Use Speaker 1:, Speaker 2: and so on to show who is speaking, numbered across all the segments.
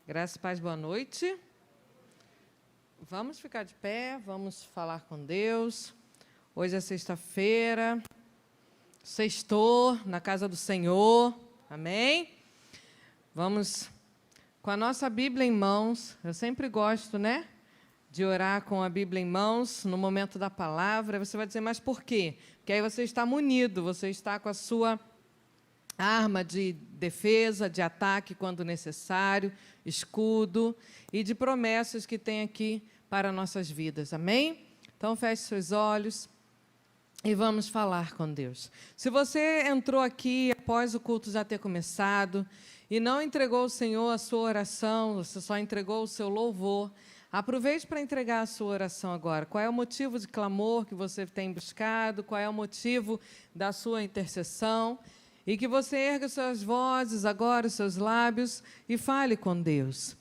Speaker 1: Graça e paz, boa noite. Vamos ficar de pé, vamos falar com Deus. Hoje é sexta-feira, sextou na casa do Senhor, amém? Vamos com a nossa Bíblia em mãos. Eu sempre gosto, né, de orar com a Bíblia em mãos no momento da palavra. Você vai dizer, mas por quê? Porque aí você está munido, você está com a sua arma de defesa, de ataque quando necessário, escudo e de promessas que tem aqui para nossas vidas, amém? Então, feche seus olhos e vamos falar com Deus. Se você entrou aqui após o culto já ter começado e não entregou ao Senhor a sua oração, você só entregou o seu louvor, aproveite para entregar a sua oração agora. Qual é o motivo de clamor que você tem buscado? Qual é o motivo da sua intercessão? E que você erga suas vozes agora, os seus lábios, e fale com Deus.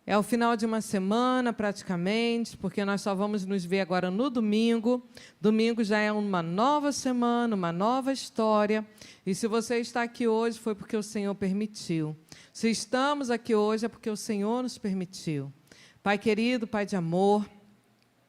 Speaker 1: É o final de uma semana, praticamente, porque nós só vamos nos ver agora no domingo. Domingo já é uma nova semana, uma nova história. E se você está aqui hoje, foi porque o Senhor permitiu. Se estamos aqui hoje, é porque o Senhor nos permitiu. Pai querido, Pai de amor,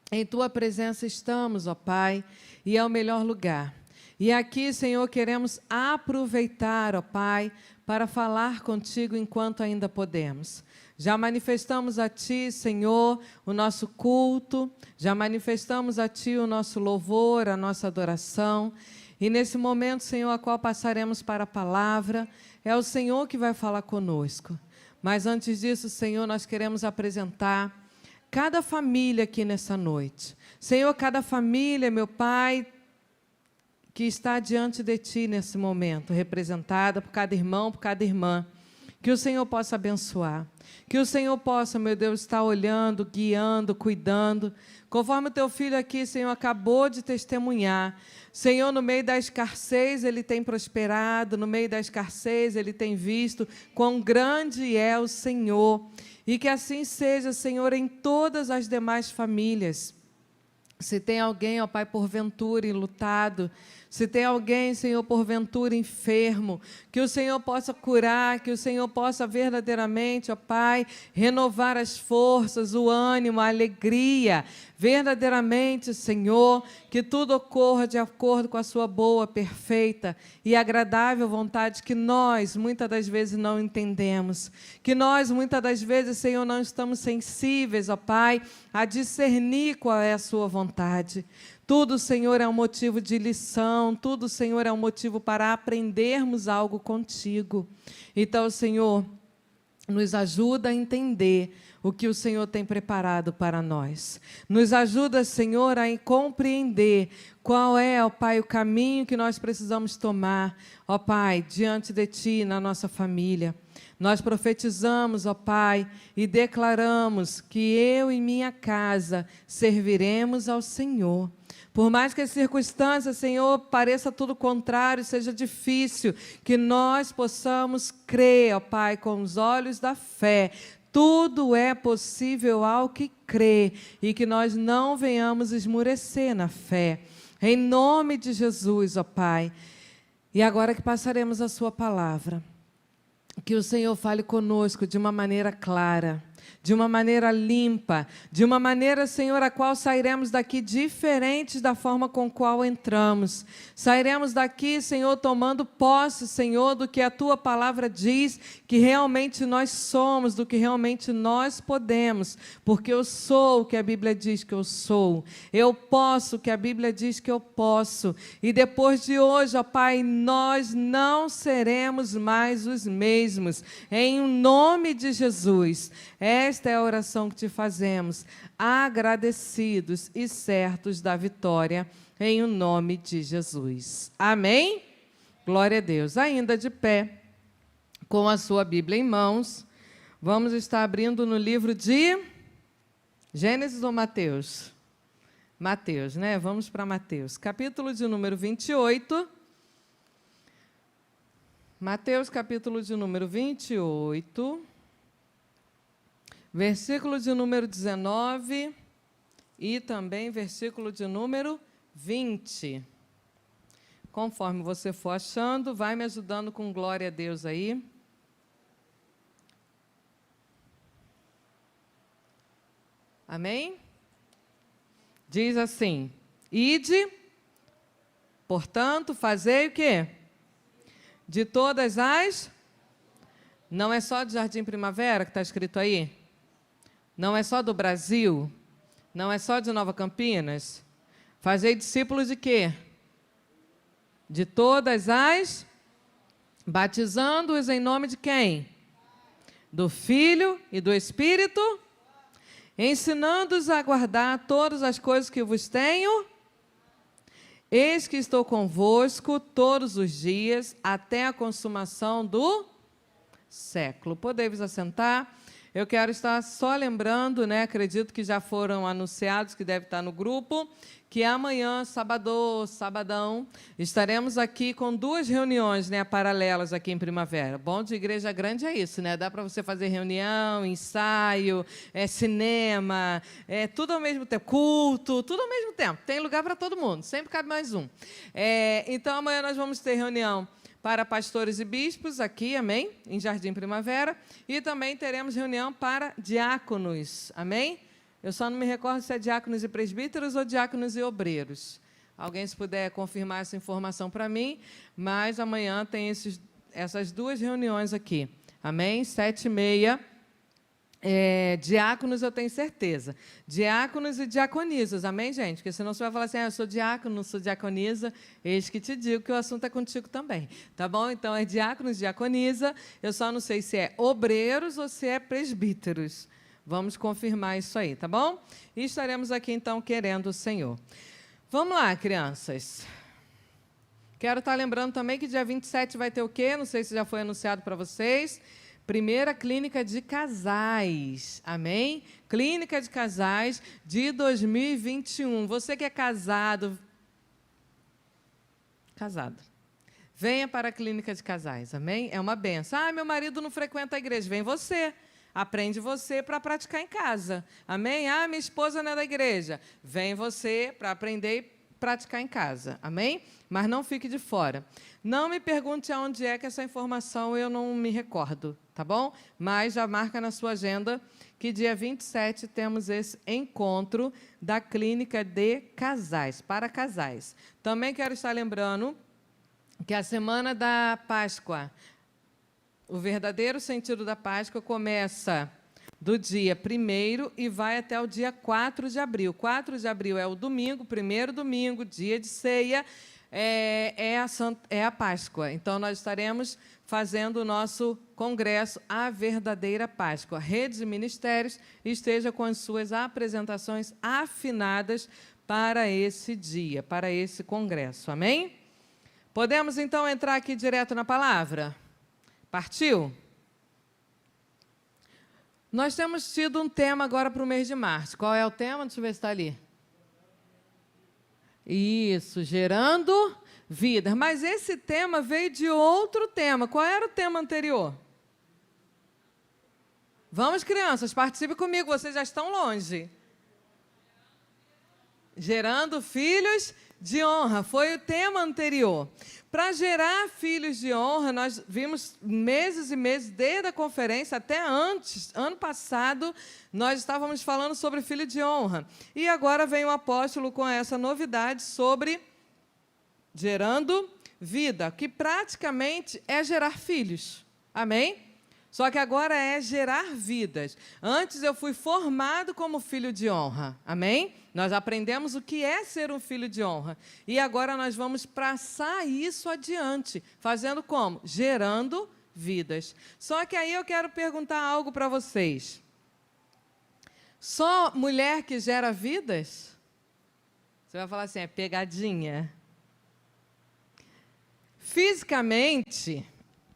Speaker 1: em Tua presença estamos, ó Pai, e é o melhor lugar. E aqui, Senhor, queremos aproveitar, ó Pai, para falar contigo enquanto ainda podemos. Já manifestamos a Ti, Senhor, o nosso culto, já manifestamos a Ti o nosso louvor, a nossa adoração. E nesse momento, Senhor, a qual passaremos para a palavra, é o Senhor que vai falar conosco. Mas antes disso, Senhor, nós queremos apresentar cada família aqui nessa noite. Senhor, cada família, meu Pai, que está diante de Ti nesse momento, representada por cada irmão, por cada irmã, que o Senhor possa abençoar, que o Senhor possa, meu Deus, estar olhando, guiando, cuidando, conforme o Teu filho aqui, Senhor, acabou de testemunhar. Senhor, no meio da escassez ele tem prosperado, no meio da escassez ele tem visto quão grande é o Senhor, e que assim seja, Senhor, em todas as demais famílias. Se tem alguém, ó Pai, porventura enlutado, se tem alguém, Senhor, porventura enfermo, que o Senhor possa curar, que o Senhor possa verdadeiramente, ó Pai, renovar as forças, o ânimo, a alegria, verdadeiramente, Senhor, que tudo ocorra de acordo com a sua boa, perfeita e agradável vontade, que nós, muitas das vezes, não entendemos, que nós, muitas das vezes, Senhor, não estamos sensíveis, ó Pai, a discernir qual é a sua vontade. Tudo, Senhor, é um motivo de lição, tudo, Senhor, é um motivo para aprendermos algo contigo. Então, Senhor, nos ajuda a entender o que o Senhor tem preparado para nós. Nos ajuda, Senhor, a compreender qual é, ó Pai, o caminho que nós precisamos tomar, ó Pai, diante de Ti, na nossa família. Nós profetizamos, ó Pai, e declaramos que eu e minha casa serviremos ao Senhor. Por mais que as circunstâncias, Senhor, pareça tudo contrário, seja difícil, que nós possamos crer, ó Pai, com os olhos da fé. Tudo é possível ao que crê, e que nós não venhamos esmurecer na fé. Em nome de Jesus, ó Pai. E agora que passaremos a sua palavra, que o Senhor fale conosco de uma maneira clara, de uma maneira limpa, de uma maneira, Senhor, a qual sairemos daqui diferentes da forma com qual entramos. Sairemos daqui, Senhor, tomando posse, Senhor, do que a Tua palavra diz que realmente nós somos, do que realmente nós podemos, porque eu sou o que a Bíblia diz que eu sou. Eu posso o que a Bíblia diz que eu posso. E depois de hoje, ó Pai, nós não seremos mais os mesmos. Em nome de Jesus. Esta é a oração que te fazemos, agradecidos e certos da vitória, em o nome de Jesus. Amém? Glória a Deus. Ainda de pé, com a sua Bíblia em mãos, vamos estar abrindo no livro de Gênesis ou Mateus? Mateus, né? Vamos para Mateus, capítulo de número 28. Mateus, capítulo de número 28. Versículo de número 19 e também versículo de número 20. Conforme você for achando, vai me ajudando com glória a Deus aí. Amém? Diz assim: ide, portanto, fazei o quê? De todas as... Não é só de Jardim Primavera que está escrito aí? Não é só do Brasil? Não é só de Nova Campinas? Fazei discípulos de quê? De todas as... Batizando-os em nome de quem? Do Filho e do Espírito, ensinando-os a guardar todas as coisas que vos tenho. Eis que estou convosco todos os dias, até a consumação do século. Podei-vos assentar. Eu quero estar só lembrando, né, acredito que já foram anunciados, que deve estar no grupo, que amanhã, sabadão, estaremos aqui com 2 reuniões, né, paralelas aqui em Primavera. Bom de igreja grande é isso, né? Dá para você fazer reunião, ensaio, cinema, tudo ao mesmo tempo, culto, tudo ao mesmo tempo. Tem lugar para todo mundo, sempre cabe mais um. Então, amanhã nós vamos ter reunião para pastores e bispos aqui, amém? Em Jardim Primavera. E também teremos reunião para diáconos, amém? Eu só não me recordo se é diáconos e presbíteros ou diáconos e obreiros. Alguém, se puder confirmar essa informação para mim, mas amanhã tem essas 2 reuniões aqui, amém? 7h30. Diáconos, eu tenho certeza. Diáconos e diaconisas, amém, gente? Porque senão você vai falar assim, eu sou diácono, não sou diaconisa. Eis que te digo que o assunto é contigo também, tá bom? Então, é diáconos e diaconisa. Eu só não sei se é obreiros ou se é presbíteros. Vamos confirmar isso aí, tá bom? E estaremos aqui, então, querendo o Senhor. Vamos lá, crianças. Quero estar lembrando também que dia 27 vai ter o quê? Não sei se já foi anunciado para vocês. Primeira clínica de casais, amém? Clínica de casais de 2021. Você que é casado, venha para a clínica de casais, amém? É uma benção. Meu marido não frequenta a igreja. Vem você. Aprende você para praticar em casa, amém? Minha esposa não é da igreja. Vem você para aprender e praticar em casa, amém? Mas não fique de fora. Não me pergunte aonde é que essa informação eu não me recordo, tá bom? Mas já marca na sua agenda que dia 27 temos esse encontro da clínica de casais, para casais. Também quero estar lembrando que a semana da Páscoa, o verdadeiro sentido da Páscoa começa do dia 1º e vai até o dia 4 de abril. 4 de abril é o domingo, primeiro domingo, dia de ceia, é a Páscoa. Então, nós estaremos fazendo o nosso congresso, a verdadeira Páscoa. Redes e ministérios, esteja com as suas apresentações afinadas para esse dia, para esse congresso. Amém? Podemos, então, entrar aqui direto na palavra? Partiu? Nós temos tido um tema agora para o mês de março. Qual é o tema? Deixa eu ver se está ali. Isso, gerando vidas. Mas esse tema veio de outro tema. Qual era o tema anterior? Vamos, crianças, participem comigo, vocês já estão longe. Gerando filhos de honra, foi o tema anterior. Para gerar filhos de honra, nós vimos meses e meses, desde a conferência até antes, ano passado, nós estávamos falando sobre filho de honra. E agora vem o apóstolo com essa novidade sobre gerando vida, que praticamente é gerar filhos. Amém? Só que agora é gerar vidas. Antes eu fui formado como filho de honra. Amém? Nós aprendemos o que é ser um filho de honra. E agora nós vamos passar isso adiante. Fazendo como? Gerando vidas. Só que aí eu quero perguntar algo para vocês. Só mulher que gera vidas? Você vai falar assim, é pegadinha. Fisicamente,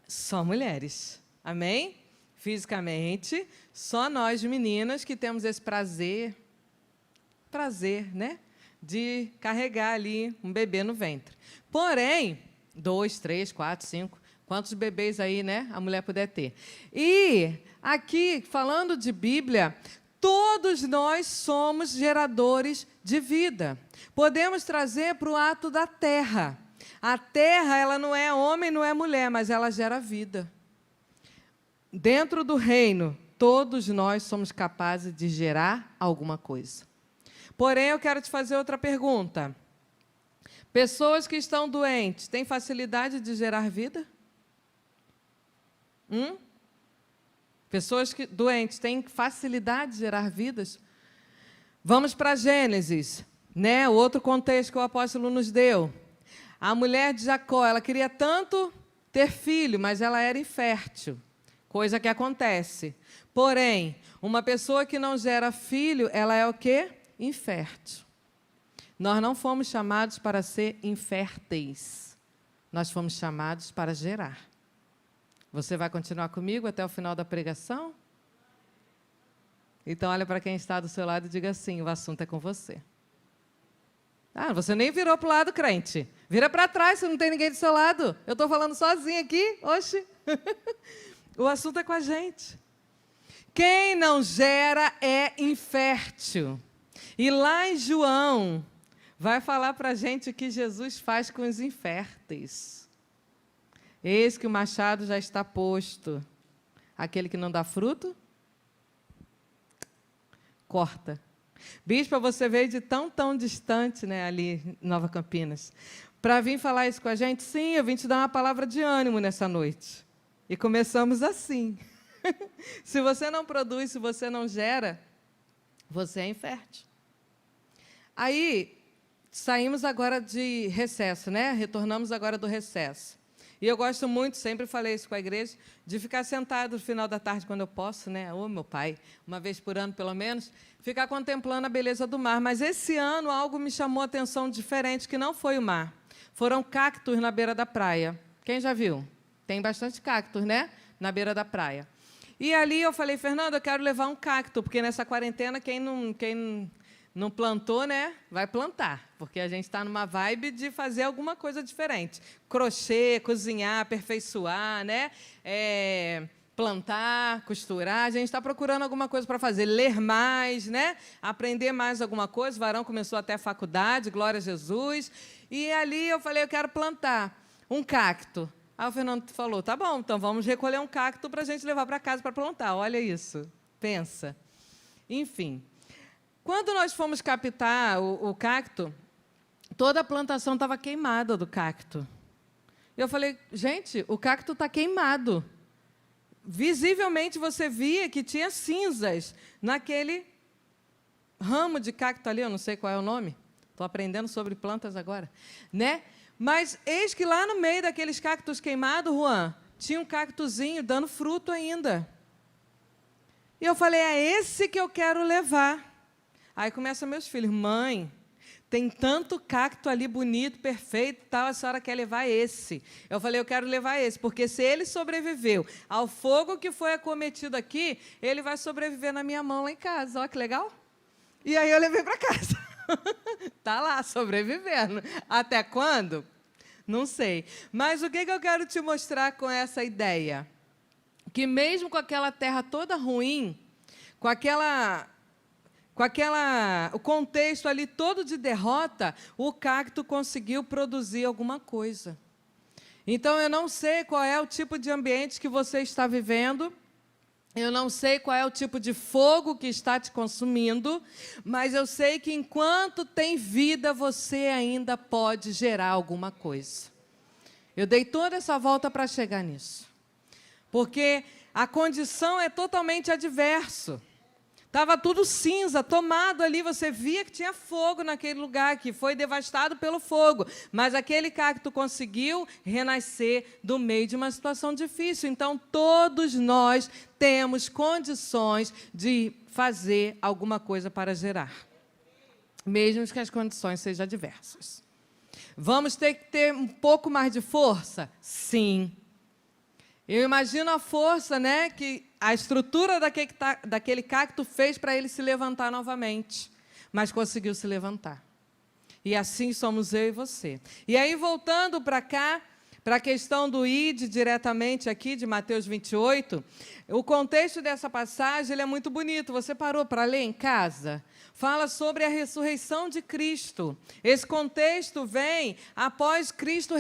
Speaker 1: só mulheres. Amém? Fisicamente, só nós meninas que temos esse prazer, né? De carregar ali um bebê no ventre. Porém, 2, 3, 4, 5, quantos bebês aí, né? A mulher puder ter. E aqui, falando de Bíblia, todos nós somos geradores de vida. Podemos trazer para o ato da terra. A terra, ela não é homem, não é mulher, mas ela gera vida. Dentro do reino, todos nós somos capazes de gerar alguma coisa. Porém, eu quero te fazer outra pergunta. Pessoas que estão doentes, têm facilidade de gerar vida? Pessoas doentes têm facilidade de gerar vidas? Vamos para Gênesis, né? O outro contexto que o apóstolo nos deu. A mulher de Jacó, ela queria tanto ter filho, mas ela era infértil, coisa que acontece. Porém, uma pessoa que não gera filho, ela é o quê? Infértil. Nós não fomos chamados para ser inférteis. Nós fomos chamados para gerar. Você vai continuar comigo até o final da pregação? Então, olha para quem está do seu lado e diga assim, o assunto é com você. Ah, você nem virou para o lado, crente. Vira para trás, se não tem ninguém do seu lado. Eu estou falando sozinha aqui, oxe. O assunto é com a gente. Quem não gera é infértil. E lá em João, vai falar para a gente o que Jesus faz com os inférteis. Eis que o machado já está posto. Aquele que não dá fruto, corta. Bispa, você veio de tão distante, né, ali em Nova Campinas, para vir falar isso com a gente? Sim, eu vim te dar uma palavra de ânimo nessa noite. E começamos assim. Se você não produz, se você não gera, você é infértil. Aí, saímos agora de recesso, né? Retornamos agora do recesso. E eu gosto muito, sempre falei isso com a igreja, de ficar sentado no final da tarde, quando eu posso, né? Ô, meu pai, uma vez por ano, pelo menos, ficar contemplando a beleza do mar. Mas esse ano algo me chamou a atenção diferente, que não foi o mar. Foram cactos na beira da praia. Quem já viu? Tem bastante cactos, né? Na beira da praia. E ali eu falei, Fernando, eu quero levar um cacto, porque nessa quarentena, quem não plantou, né, vai plantar, porque a gente está numa vibe de fazer alguma coisa diferente. Crochê, cozinhar, aperfeiçoar, né, plantar, costurar. A gente está procurando alguma coisa para fazer, ler mais, né, aprender mais alguma coisa. O varão começou até a faculdade, glória a Jesus. E ali eu falei, eu quero plantar um cacto. Aí o Fernando falou, tá bom, então vamos recolher um cacto para a gente levar para casa para plantar. Olha isso, pensa. Enfim. Quando nós fomos captar o cacto, toda a plantação estava queimada do cacto. Eu falei, gente, o cacto está queimado. Visivelmente você via que tinha cinzas naquele ramo de cacto ali, eu não sei qual é o nome, estou aprendendo sobre plantas agora, né? Mas eis que lá no meio daqueles cactos queimados, Juan, tinha um cactozinho dando fruto ainda. E eu falei, é esse que eu quero levar. Aí começam meus filhos, mãe, tem tanto cacto ali bonito, perfeito, tal, a senhora quer levar esse. Eu falei, eu quero levar esse, porque se ele sobreviveu ao fogo que foi acometido aqui, ele vai sobreviver na minha mão lá em casa. Olha que legal. E aí eu levei para casa. Está lá, sobrevivendo. Até quando? Não sei. Mas o que eu quero te mostrar com essa ideia? Que mesmo com aquela terra toda ruim, com o contexto ali todo de derrota, o cacto conseguiu produzir alguma coisa. Então, eu não sei qual é o tipo de ambiente que você está vivendo, eu não sei qual é o tipo de fogo que está te consumindo, mas eu sei que enquanto tem vida, você ainda pode gerar alguma coisa. Eu dei toda essa volta para chegar nisso. Porque a condição é totalmente adversa. Estava tudo cinza, tomado ali, você via que tinha fogo naquele lugar, que foi devastado pelo fogo. Mas aquele cacto conseguiu renascer do meio de uma situação difícil. Então, todos nós temos condições de fazer alguma coisa para gerar, mesmo que as condições sejam adversas. Vamos ter que ter um pouco mais de força? Sim. Eu imagino a força, né, que a estrutura daquele cacto fez para ele se levantar novamente, mas conseguiu se levantar. E assim somos eu e você. E aí, voltando para cá, para a questão do ide diretamente aqui, de Mateus 28, o contexto dessa passagem ele é muito bonito. Você parou para ler em casa? Fala sobre a ressurreição de Cristo. Esse contexto vem após Cristo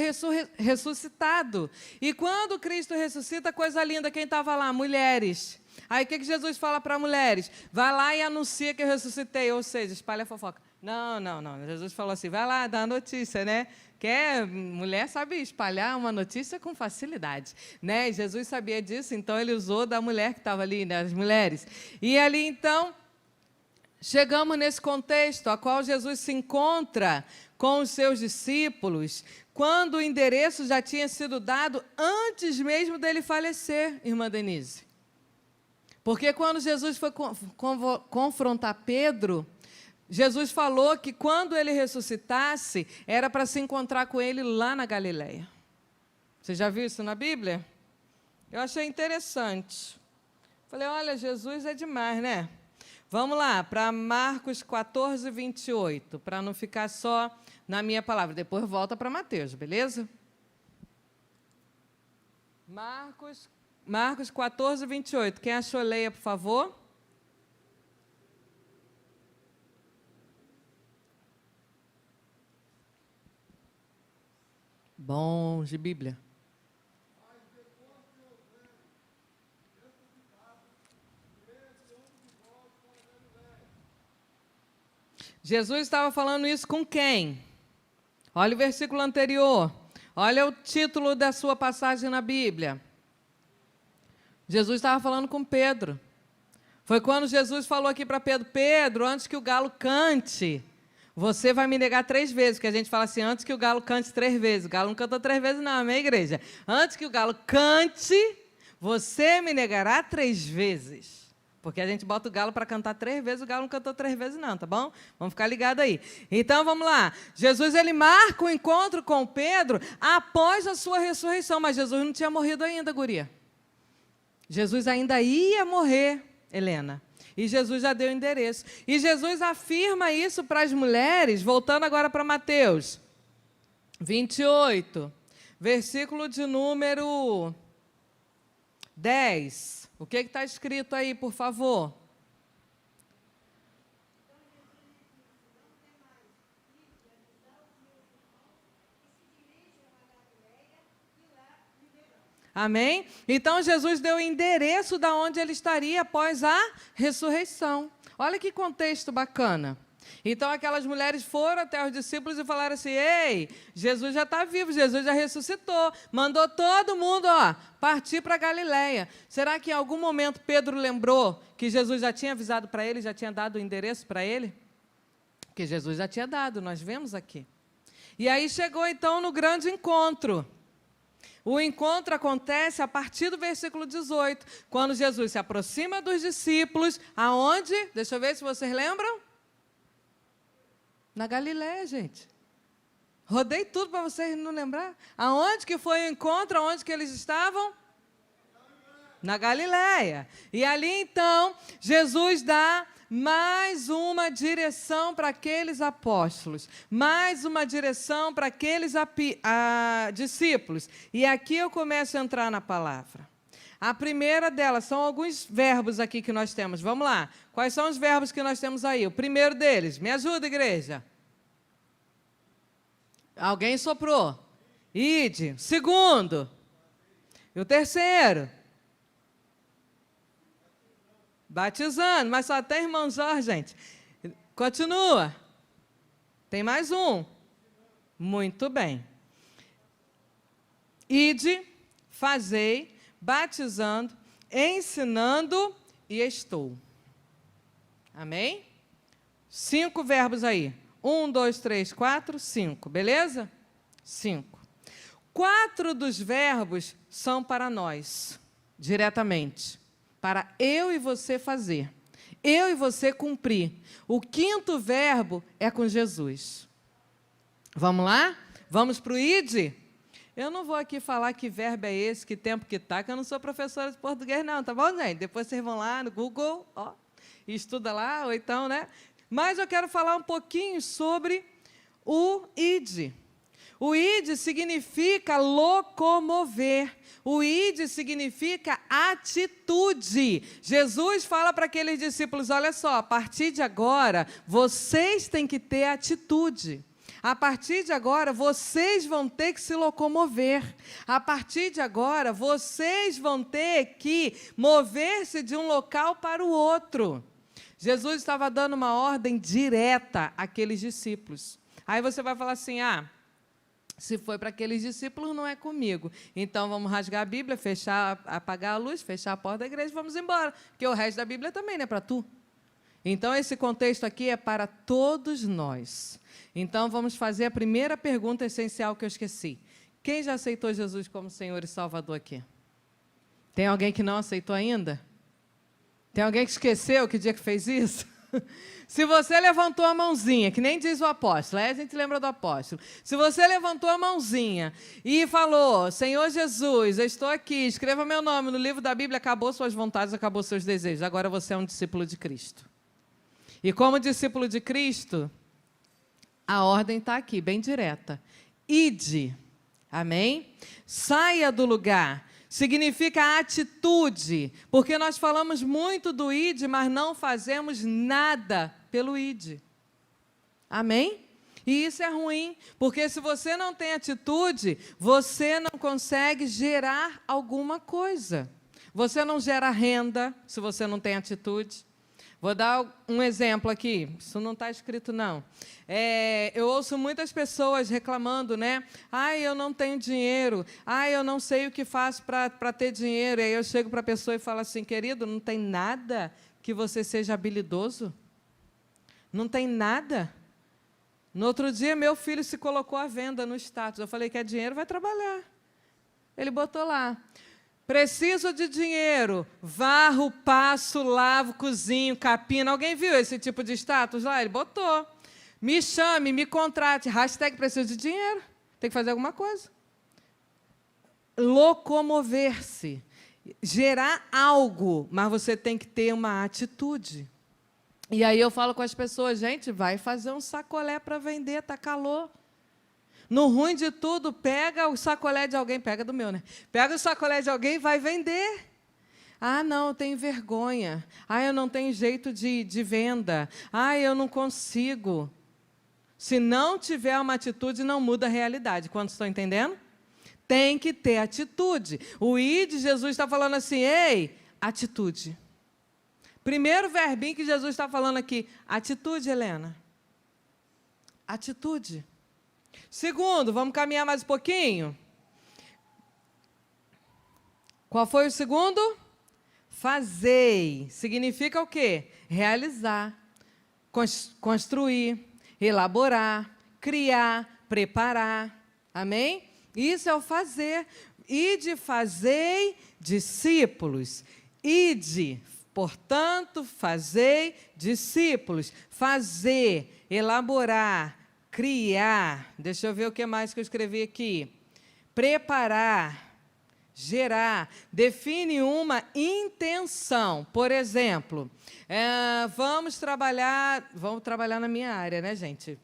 Speaker 1: ressuscitado. E quando Cristo ressuscita, coisa linda, quem estava lá? Mulheres. Aí o que Jesus fala para mulheres? Vai lá e anuncia que eu ressuscitei, ou seja, espalha a fofoca. Não. Jesus falou assim, vai lá, dá a notícia, né? Mulher sabe espalhar uma notícia com facilidade, né? Jesus sabia disso, então ele usou da mulher que estava ali, né? As mulheres. E ali, então, chegamos nesse contexto, a qual Jesus se encontra com os seus discípulos, quando o endereço já tinha sido dado antes mesmo dele falecer, irmã Denise. Porque quando Jesus foi confrontar Pedro, Jesus falou que quando ele ressuscitasse, era para se encontrar com ele lá na Galileia. Você já viu isso na Bíblia? Eu achei interessante. Falei, olha, Jesus é demais, né? Vamos lá, para Marcos 14, 28, para não ficar só na minha palavra. Depois volta para Mateus, beleza? Marcos 14, 28. Quem achou, leia, por favor. Bons de Bíblia. Jesus estava falando isso com quem? Olha o versículo anterior. Olha o título da sua passagem na Bíblia. Jesus estava falando com Pedro. Foi quando Jesus falou aqui para Pedro, Pedro, antes que o galo cante, você vai me negar 3 vezes, porque a gente fala assim, antes que o galo cante 3 vezes. O galo não cantou 3 vezes não, amém, igreja? Antes que o galo cante, você me negará 3 vezes. Porque a gente bota o galo para cantar 3 vezes, o galo não cantou 3 vezes não, tá bom? Vamos ficar ligados aí. Então, vamos lá. Jesus, ele marca o encontro com Pedro após a sua ressurreição, mas Jesus não tinha morrido ainda, guria. Jesus ainda ia morrer, Helena. E Jesus já deu o endereço. E Jesus afirma isso para as mulheres, voltando agora para Mateus 28, versículo de número 10. O que está escrito aí, por favor? Amém? Então, Jesus deu o endereço de onde ele estaria após a ressurreição. Olha que contexto bacana. Então, aquelas mulheres foram até os discípulos e falaram assim, ei, Jesus já está vivo, Jesus já ressuscitou, mandou todo mundo partir para Galileia. Será que em algum momento Pedro lembrou que Jesus já tinha avisado para ele, já tinha dado o endereço para ele? Porque Jesus já tinha dado, nós vemos aqui. E aí chegou então no grande encontro. O encontro acontece a partir do versículo 18, quando Jesus se aproxima dos discípulos, aonde? Deixa eu ver se vocês lembram. Na Galileia, gente. Rodei tudo para vocês não lembrar. Aonde que foi o encontro? Aonde que eles estavam? Na Galileia. E ali, então, Jesus dá mais uma direção para aqueles apóstolos, mais uma direção para aqueles discípulos. E aqui eu começo a entrar na palavra. A primeira delas, são alguns verbos aqui que nós temos. Vamos lá. Quais são os verbos que nós temos aí? O primeiro deles, me ajuda, igreja. Alguém soprou. Ide. Segundo. E o terceiro? Batizando. Mas só tem irmão Jorge, gente. Continua. Tem mais um. Muito bem. Ide, fazei, batizando, ensinando e estou. Amém? 5 verbos aí. 1, 2, 3, 4, 5. Beleza? 5. 4 dos verbos são para nós, diretamente. Para eu e você fazer. Eu e você cumprir. O 5º verbo é com Jesus. Vamos lá? Vamos para o ide? Eu não vou aqui falar que verbo é esse, que tempo que está, que eu não sou professora de português não, tá bom, gente? Depois vocês vão lá no Google, e estuda lá, ou então, né? Mas eu quero falar um pouquinho sobre o ide. O ide significa locomover. O ide significa atitude. Jesus fala para aqueles discípulos, olha só, a partir de agora, vocês têm que ter atitude. A partir de agora, vocês vão ter que se locomover. A partir de agora, vocês vão ter que mover-se de um local para o outro. Jesus estava dando uma ordem direta àqueles discípulos. Aí você vai falar assim, se foi para aqueles discípulos, não é comigo. Então, vamos rasgar a Bíblia, apagar a luz, fechar a porta da igreja e vamos embora. Porque o resto da Bíblia também não é para tu. Então, esse contexto aqui é para todos nós. Então, vamos fazer a primeira pergunta essencial que eu esqueci. Quem já aceitou Jesus como Senhor e Salvador aqui? Tem alguém que não aceitou ainda? Tem alguém que esqueceu que dia que fez isso? Se você levantou a mãozinha, que nem diz o apóstolo, aí a gente lembra do apóstolo. Se você levantou a mãozinha e falou, Senhor Jesus, eu estou aqui, escreva meu nome no livro da Bíblia, acabou suas vontades, acabou seus desejos. Agora você é um discípulo de Cristo. E como discípulo de Cristo, a ordem está aqui, bem direta. Ide, amém? Saia do lugar. Significa atitude, porque nós falamos muito do ide, mas não fazemos nada pelo ide. Amém? E isso é ruim, porque se você não tem atitude, você não consegue gerar alguma coisa. Você não gera renda se você não tem atitude. Vou dar um exemplo aqui, isso não está escrito, não. Eu ouço muitas pessoas reclamando, né? Eu não tenho dinheiro, eu não sei o que faço para ter dinheiro. E aí eu chego para a pessoa e falo assim, querido, não tem nada que você seja habilidoso? Não tem nada? No outro dia, meu filho se colocou à venda no status. Eu falei, quer dinheiro, vai trabalhar. Ele botou lá. Preciso de dinheiro, varro, passo, lavo, cozinho, capino. Alguém viu esse tipo de status lá? Ele botou. Me chame, me contrate. Hashtag preciso de dinheiro. Tem que fazer alguma coisa. Locomover-se. Gerar algo, mas você tem que ter uma atitude. E aí eu falo com as pessoas, gente, vai fazer um sacolé para vender, está calor. No ruim de tudo, pega o sacolé de alguém, pega do meu, né? Pega o sacolé de alguém e vai vender. Não, eu tenho vergonha. Eu não tenho jeito de venda. Eu não consigo. Se não tiver uma atitude, não muda a realidade. Quantos estão entendendo? Tem que ter atitude. O ide, Jesus está falando assim, ei, atitude. Primeiro verbinho que Jesus está falando aqui, atitude, Helena. Atitude. Segundo, vamos caminhar mais um pouquinho. Qual foi o segundo? Fazei. Significa o quê? Realizar, construir, elaborar, criar, preparar. Amém? Isso é o fazer. Ide, fazei discípulos. Ide, portanto, fazei discípulos. Fazer, elaborar, criar, deixa eu ver o que mais que eu escrevi aqui. Preparar, gerar, define uma intenção. Por exemplo, vamos trabalhar na minha área, né, gente?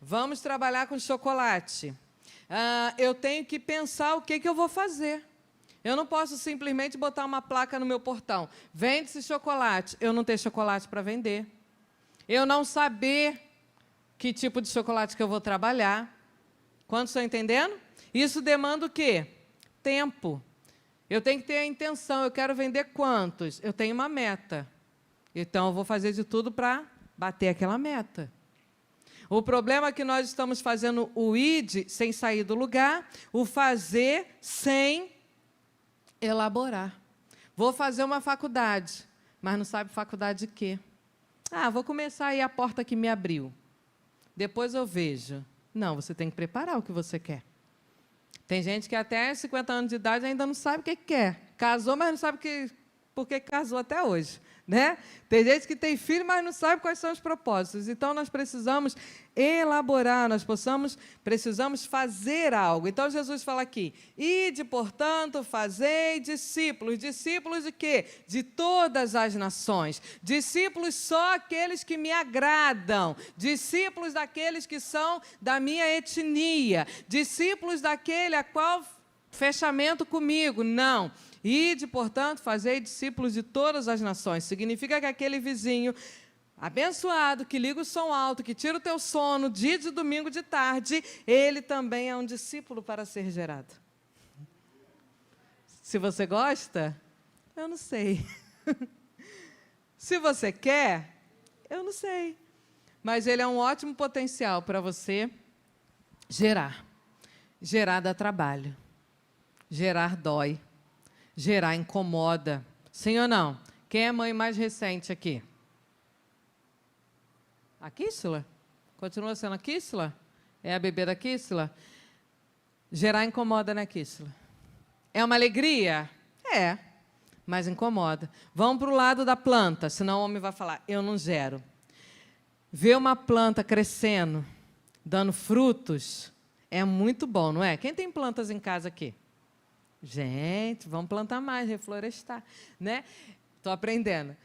Speaker 1: Vamos trabalhar com chocolate. Eu tenho que pensar o que eu vou fazer. Eu não posso simplesmente botar uma placa no meu portão. Vende-se chocolate. Eu não ter chocolate para vender. Eu não saber que tipo de chocolate que eu vou trabalhar. Quantos estão entendendo? Isso demanda o quê? Tempo. Eu tenho que ter a intenção, eu quero vender quantos? Eu tenho uma meta. Então, eu vou fazer de tudo para bater aquela meta. O problema é que nós estamos fazendo o id sem sair do lugar, o fazer sem elaborar. Vou fazer uma faculdade, mas não sabe faculdade de quê? Vou começar aí a porta que me abriu. Depois eu vejo. Não, você tem que preparar o que você quer. Tem gente que até 50 anos de idade ainda não sabe o que quer. Casou, mas não sabe por que casou até hoje. Né? Tem gente que tem filho, mas não sabe quais são os propósitos. Então, nós precisamos elaborar, precisamos fazer algo. Então, Jesus fala aqui, ide, portanto, fazei discípulos. Discípulos de quê? De todas as nações. Discípulos só aqueles que me agradam. Discípulos daqueles que são da minha etnia. Discípulos daquele a qual fechamento comigo. Não. Ide, portanto, fazei discípulos de todas as nações. Significa que aquele vizinho, abençoado, que liga o som alto, que tira o teu sono, dia de domingo de tarde, ele também é um discípulo para ser gerado. Se você gosta, eu não sei. Se você quer, eu não sei. Mas ele é um ótimo potencial para você gerar. Gerar dá trabalho. Gerar dói. Gerar incomoda. Sim ou não? Quem é a mãe mais recente aqui? A Kíssila? Continua sendo a Kíssila? É a bebê da Kíssila? Gerar incomoda, né, Kíssila? É uma alegria? É, mas incomoda. Vamos para o lado da planta, senão o homem vai falar, eu não gero. Ver uma planta crescendo, dando frutos, é muito bom, não é? Quem tem plantas em casa aqui? Gente, vamos plantar mais, reflorestar, né? Estou aprendendo.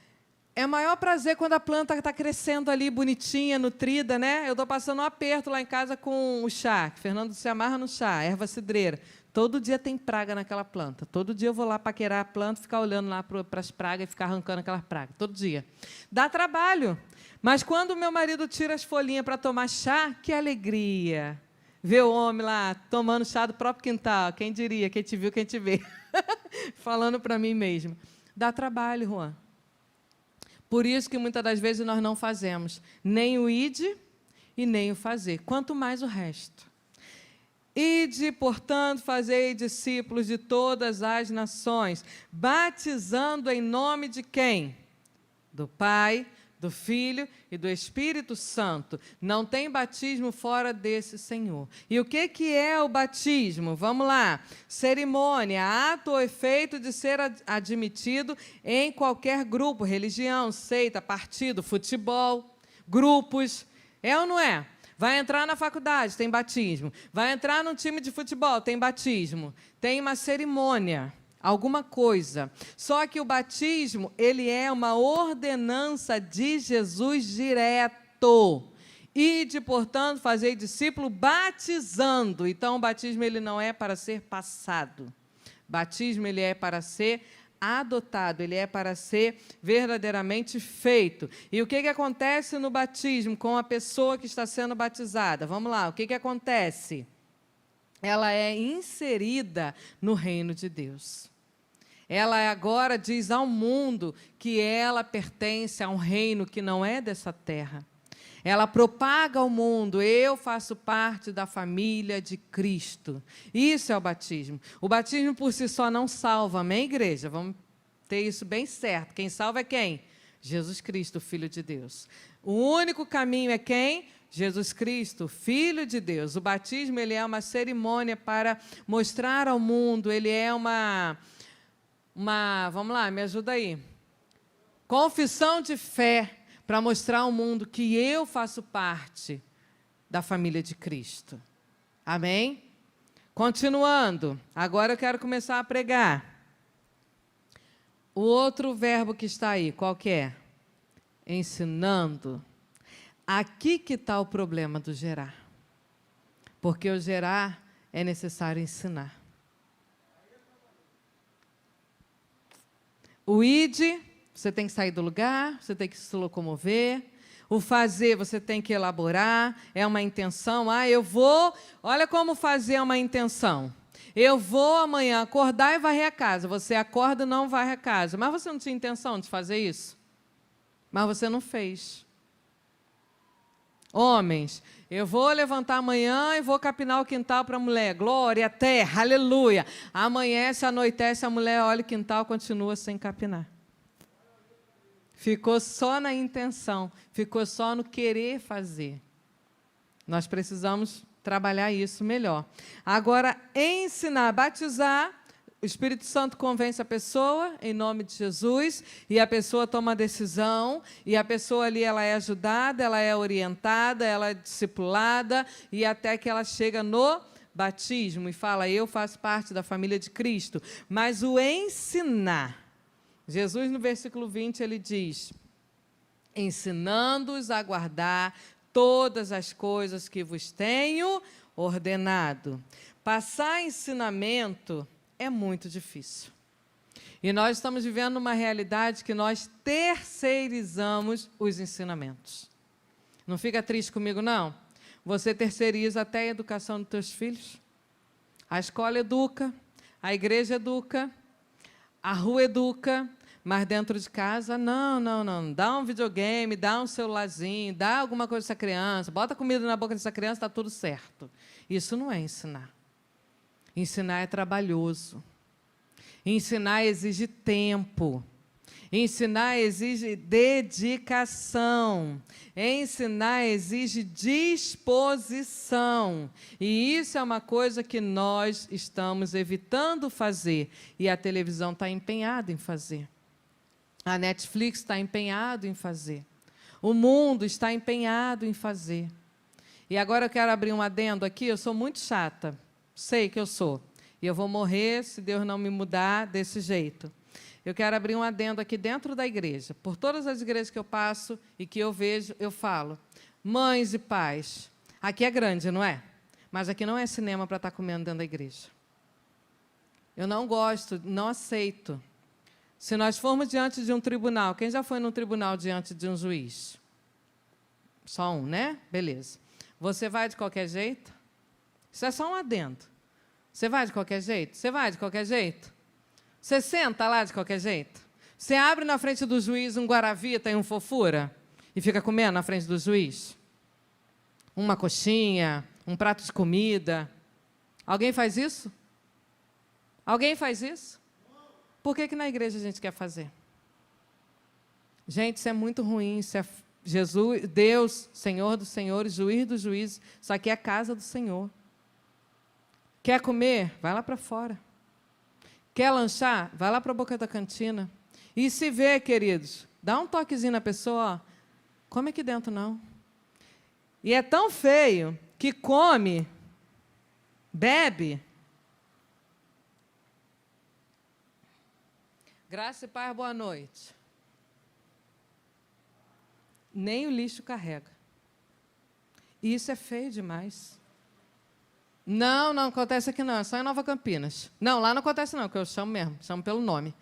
Speaker 1: É o maior prazer quando a planta está crescendo ali, bonitinha, nutrida, né? Eu estou passando um aperto lá em casa com o chá, que Fernando se amarra no chá, erva cidreira. Todo dia tem praga naquela planta. Todo dia eu vou lá paquerar a planta, ficar olhando lá para as pragas e ficar arrancando aquelas pragas. Todo dia. Dá trabalho. Mas quando o meu marido tira as folhinhas para tomar chá, que alegria. Ver o homem lá tomando chá do próprio quintal. Quem diria? Quem te viu, quem te vê. Falando para mim mesmo. Dá trabalho, Juan. Por isso que muitas das vezes nós não fazemos nem o ide e nem o fazer. Quanto mais o resto. Ide, portanto, fazei discípulos de todas as nações, batizando em nome de quem? Do Pai, do Filho e do Espírito Santo. Não tem batismo fora desse Senhor. E o que é o batismo? Vamos lá. Cerimônia, ato ou efeito de ser admitido em qualquer grupo, religião, seita, partido, futebol, grupos. É ou não é? Vai entrar na faculdade, tem batismo. Vai entrar num time de futebol, tem batismo. Tem uma cerimônia, alguma coisa. Só que o batismo, ele é uma ordenança de Jesus direto. Ide, portanto, fazei discípulo batizando. Então, o batismo ele não é para ser passado. Batismo ele é para ser adotado, ele é para ser verdadeiramente feito. E o que acontece no batismo com a pessoa que está sendo batizada? Vamos lá, o que acontece? Ela é inserida no reino de Deus. Ela agora diz ao mundo que ela pertence a um reino que não é dessa terra. Ela propaga ao mundo, eu faço parte da família de Cristo. Isso é o batismo. O batismo por si só não salva, amém, igreja? Vamos ter isso bem certo. Quem salva é quem? Jesus Cristo, Filho de Deus. O único caminho é quem? Jesus Cristo, Filho de Deus. O batismo ele é uma cerimônia para mostrar ao mundo, ele é uma vamos lá, me ajuda aí. Confissão de fé. Para mostrar ao mundo que eu faço parte da família de Cristo. Amém? Continuando, agora eu quero começar a pregar. O outro verbo que está aí, qual que é? Ensinando. Aqui que está o problema do gerar. Porque o gerar é necessário ensinar. O ide... Você tem que sair do lugar, você tem que se locomover. O fazer, você tem que elaborar, é uma intenção. Eu vou, olha como fazer é uma intenção. Eu vou amanhã acordar e varrer a casa. Você acorda e não varre a casa. Mas você não tinha intenção de fazer isso? Mas você não fez. Homens, eu vou levantar amanhã e vou capinar o quintal para a mulher. Glória, terra, aleluia. Amanhece, anoitece, a mulher olha o quintal e continua sem capinar. Ficou só na intenção, ficou só no querer fazer. Nós precisamos trabalhar isso melhor. Agora, ensinar, batizar, o Espírito Santo convence a pessoa, em nome de Jesus, e a pessoa toma a decisão, e a pessoa ali ela é ajudada, ela é orientada, ela é discipulada, e até que ela chega no batismo e fala, eu faço parte da família de Cristo. Mas o ensinar... Jesus, no versículo 20, ele diz, ensinando-os a guardar todas as coisas que vos tenho ordenado. Passar ensinamento é muito difícil. E nós estamos vivendo uma realidade que nós terceirizamos os ensinamentos. Não fica triste comigo, não? Você terceiriza até a educação dos teus filhos. A escola educa, a igreja educa, a rua educa, mas dentro de casa, não. Dá um videogame, dá um celularzinho, dá alguma coisa para essa criança, bota comida na boca dessa criança, está tudo certo. Isso não é ensinar. Ensinar é trabalhoso. Ensinar exige tempo. Ensinar exige dedicação. Ensinar exige disposição. E isso é uma coisa que nós estamos evitando fazer. E a televisão está empenhada em fazer. A Netflix está empenhado em fazer. O mundo está empenhado em fazer. E agora eu quero abrir um adendo aqui. Eu sou muito chata. Sei que eu sou. E eu vou morrer se Deus não me mudar desse jeito. Eu quero abrir um adendo aqui dentro da igreja. Por todas as igrejas que eu passo e que eu vejo, eu falo. Mães e pais, aqui é grande, não é? Mas aqui não é cinema para estar comendo dentro da igreja. Eu não gosto, não aceito. Se nós formos diante de um tribunal, quem já foi num tribunal diante de um juiz? Só um, né? Beleza. Você vai de qualquer jeito? Isso é só um adendo. Você vai de qualquer jeito? Você vai de qualquer jeito? Você senta lá de qualquer jeito? Você abre na frente do juiz um guaravita e um fofura e fica comendo na frente do juiz? Uma coxinha, um prato de comida. Alguém faz isso? Alguém faz isso? Por que na igreja a gente quer fazer? Gente, isso é muito ruim. Isso é Jesus, Deus, Senhor dos senhores, juiz dos juízes. Isso aqui é a casa do Senhor. Quer comer? Vai lá para fora. Quer lanchar? Vai lá para a boca da cantina. E se vê, queridos, dá um toquezinho na pessoa, ó, come aqui dentro não. E é tão feio que come, bebe. Graça e paz, boa noite. Nem o lixo carrega. E isso é feio demais. Não acontece aqui não, é só em Nova Campinas. Não, lá não acontece não, que eu chamo mesmo, chamo pelo nome.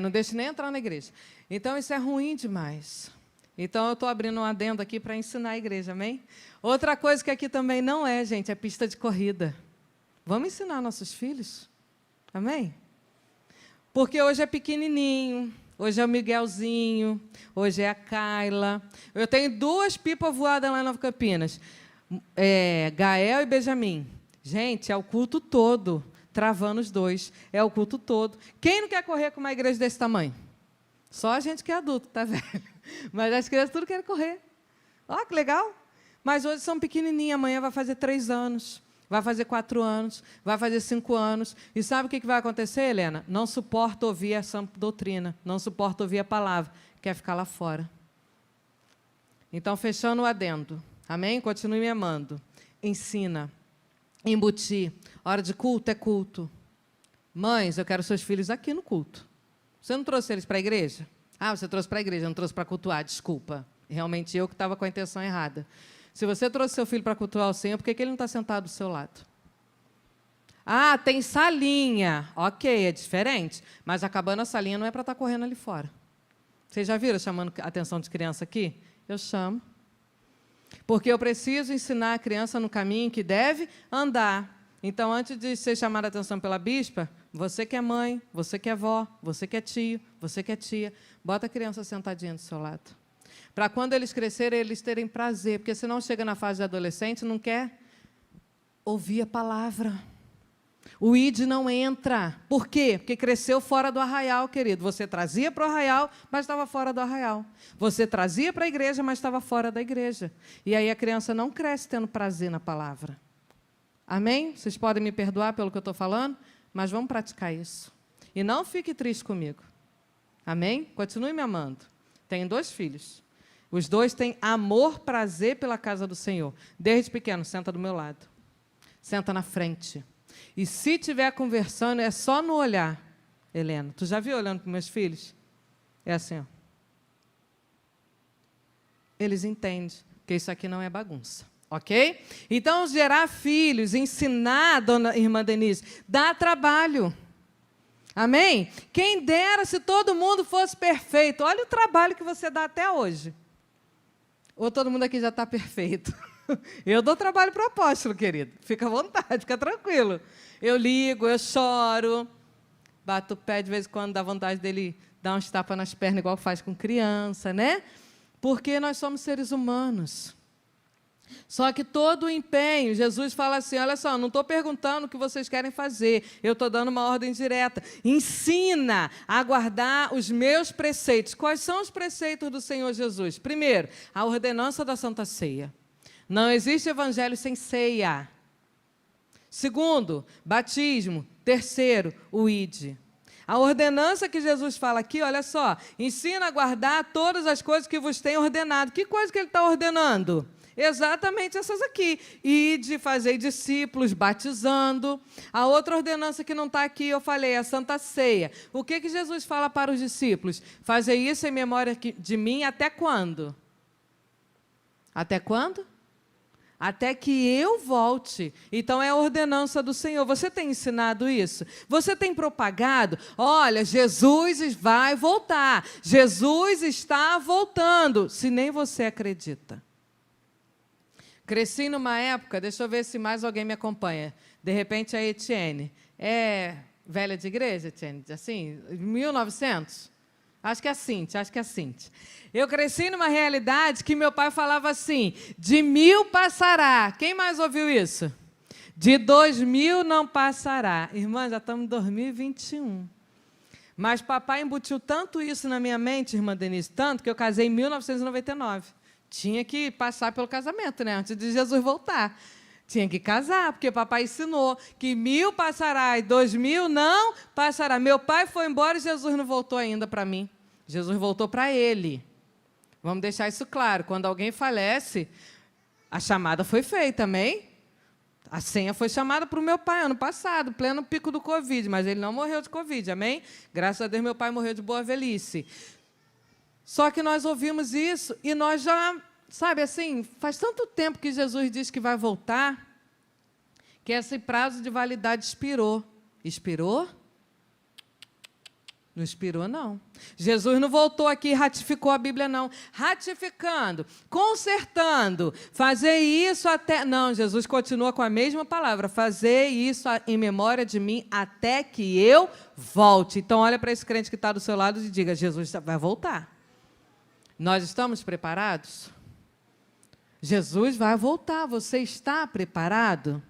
Speaker 1: Não deixo nem entrar na igreja. Então, isso é ruim demais. Então, eu estou abrindo um adendo aqui para ensinar a igreja, amém? Outra coisa que aqui também não é, gente, é pista de corrida. Vamos ensinar nossos filhos, amém? Porque hoje é pequenininho, hoje é o Miguelzinho, hoje é a Kaila. Eu tenho 2 pipas voadas lá em Nova Campinas. Gael e Benjamin. Gente, é o culto todo, travando os 2. É o culto todo. Quem não quer correr com uma igreja desse tamanho? Só a gente que é adulto, tá velho? Mas as crianças tudo querem correr. Ó, que legal. Mas hoje são pequenininhas, amanhã vai fazer 3 anos, vai fazer 4 anos, vai fazer 5 anos. E sabe o que vai acontecer, Helena? Não suporta ouvir a sã doutrina, não suporta ouvir a palavra, quer ficar lá fora. Então, fechando o adendo. Amém? Continue me amando. Ensina. Embutir. Hora de culto é culto. Mães, eu quero seus filhos aqui no culto. Você não trouxe eles para a igreja? Ah, você trouxe para a igreja, não trouxe para cultuar. Desculpa. Realmente eu que estava com a intenção errada. Se você trouxe seu filho para cultuar o Senhor, por que ele não está sentado do seu lado? Ah, tem salinha. Ok, é diferente. Mas acabando a salinha não é para estar correndo ali fora. Vocês já viram chamando a atenção de criança aqui? Eu chamo. Porque eu preciso ensinar a criança no caminho que deve andar. Então, antes de ser chamada a atenção pela bispa, você que é mãe, você que é vó, você que é tio, você que é tia, bota a criança sentadinha do seu lado. Para quando eles crescerem, eles terem prazer. Porque senão chega na fase de adolescente e não quer ouvir a palavra. O ID não entra. Por quê? Porque cresceu fora do arraial, querido. Você trazia para o arraial, mas estava fora do arraial. Você trazia para a igreja, mas estava fora da igreja. E aí a criança não cresce tendo prazer na palavra. Amém? Vocês podem me perdoar pelo que eu estou falando, mas vamos praticar isso. E não fique triste comigo. Amém? Continue me amando. Tenho 2 filhos. Os 2 têm amor, prazer pela casa do Senhor. Desde pequeno, senta do meu lado. Senta na frente. E se estiver conversando, é só no olhar. Helena, tu já viu olhando para meus filhos? É assim, ó. Eles entendem que isso aqui não é bagunça. Ok? Então, gerar filhos, ensinar, dona irmã Denise, dá trabalho. Amém? Quem dera se todo mundo fosse perfeito. Olha o trabalho que você dá até hoje. Ou todo mundo aqui já está perfeito? Eu dou trabalho para o apóstolo, querido. Fica à vontade, fica tranquilo. Eu ligo, eu choro, bato o pé de vez em quando, dá vontade dele dar uns tapas nas pernas, igual faz com criança, né? Porque nós somos seres humanos. Só que todo o empenho, Jesus fala assim, olha só, não estou perguntando o que vocês querem fazer, eu estou dando uma ordem direta. Ensina a guardar os meus preceitos. Quais são os preceitos do Senhor Jesus? Primeiro, a ordenança da Santa Ceia. Não existe evangelho sem ceia. Segundo, batismo. Terceiro, o ide. A ordenança que Jesus fala aqui, olha só, ensina a guardar todas as coisas que vos tem ordenado. Que coisa que ele está ordenando? Exatamente essas aqui. Ide, fazei discípulos, batizando. A outra ordenança que não está aqui, eu falei, é a Santa Ceia. O que Jesus fala para os discípulos? Fazei isso em memória de mim até quando? Até quando? Até que eu volte. Então, é a ordenança do Senhor. Você tem ensinado isso? Você tem propagado? Olha, Jesus vai voltar. Jesus está voltando. Se nem você acredita. Cresci numa época, deixa eu ver se mais alguém me acompanha. De repente, a Etienne. É velha de igreja, Etienne? Assim, 1900? Acho que é a Cintia. Eu cresci numa realidade que meu pai falava assim, de 1000 passará. Quem mais ouviu isso? De 2000 não passará. Irmã, já estamos em 2021. Mas papai embutiu tanto isso na minha mente, irmã Denise, tanto que eu casei em 1999. Tinha que passar pelo casamento, né? Antes de Jesus voltar. Tinha que casar, porque papai ensinou que 1000 passará e 2000 não passará. Meu pai foi embora e Jesus não voltou ainda para mim. Jesus voltou para ele. Vamos deixar isso claro. Quando alguém falece, a chamada foi feita, amém? A senha foi chamada para o meu pai ano passado, pleno pico do Covid, mas ele não morreu de Covid, amém? Graças a Deus, meu pai morreu de boa velhice. Só que nós ouvimos isso e nós já, sabe assim, faz tanto tempo que Jesus diz que vai voltar, que esse prazo de validade expirou. Expirou? Não expirou, não. Jesus não voltou aqui e ratificou a Bíblia, não. Ratificando, consertando, fazer isso até... Não, Jesus continua com a mesma palavra. Fazer isso em memória de mim até que eu volte. Então, olha para esse crente que está do seu lado e diga, Jesus vai voltar. Nós estamos preparados? Jesus vai voltar. Você está preparado?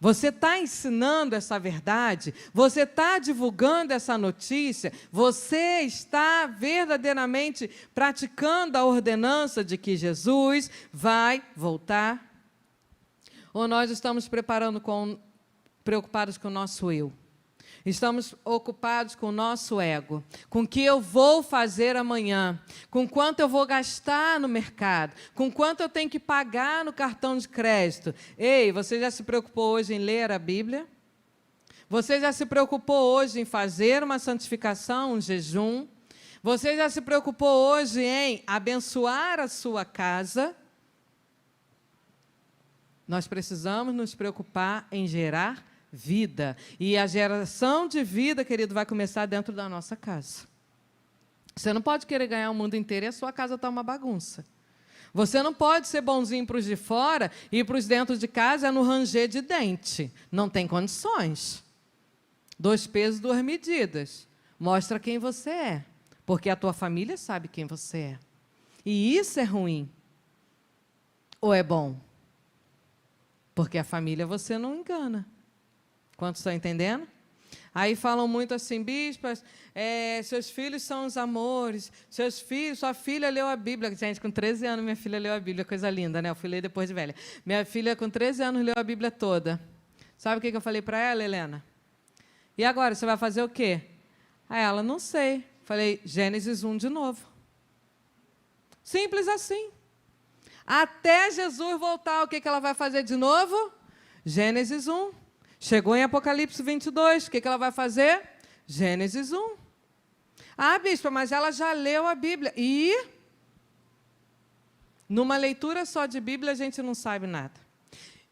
Speaker 1: Você está ensinando essa verdade? Você está divulgando essa notícia? Você está verdadeiramente praticando a ordenança de que Jesus vai voltar? Ou nós estamos preocupados com o nosso eu? Estamos ocupados com o nosso ego, com o que eu vou fazer amanhã, com quanto eu vou gastar no mercado, com quanto eu tenho que pagar no cartão de crédito. Ei, você já se preocupou hoje em ler a Bíblia? Você já se preocupou hoje em fazer uma santificação, um jejum? Você já se preocupou hoje em abençoar a sua casa? Nós precisamos nos preocupar em gerar vida. E a geração de vida, querido, vai começar dentro da nossa casa. Você não pode querer ganhar o mundo inteiro e a sua casa está uma bagunça. Você não pode ser bonzinho para os de fora e para os dentro de casa é no ranger de dente. Não tem condições. 2 pesos, 2 medidas. Mostra quem você é, porque a tua família sabe quem você é. E isso é ruim. Ou é bom? Porque a família você não engana. Quantos estão entendendo? Aí falam muito assim, bispas, seus filhos são os amores, sua filha leu a Bíblia. Gente, com 13 anos minha filha leu a Bíblia, coisa linda, né? Eu fui ler depois de velha. Minha filha, com 13 anos, leu a Bíblia toda. Sabe o que eu falei para ela, Helena? E agora, você vai fazer o quê? Aí ela, não sei. Falei, Gênesis 1 de novo. Simples assim. Até Jesus voltar, o que ela vai fazer de novo? Gênesis 1. Chegou em Apocalipse 22, o que ela vai fazer? Gênesis 1. Ah, bispa, mas ela já leu a Bíblia. E numa leitura só de Bíblia a gente não sabe nada.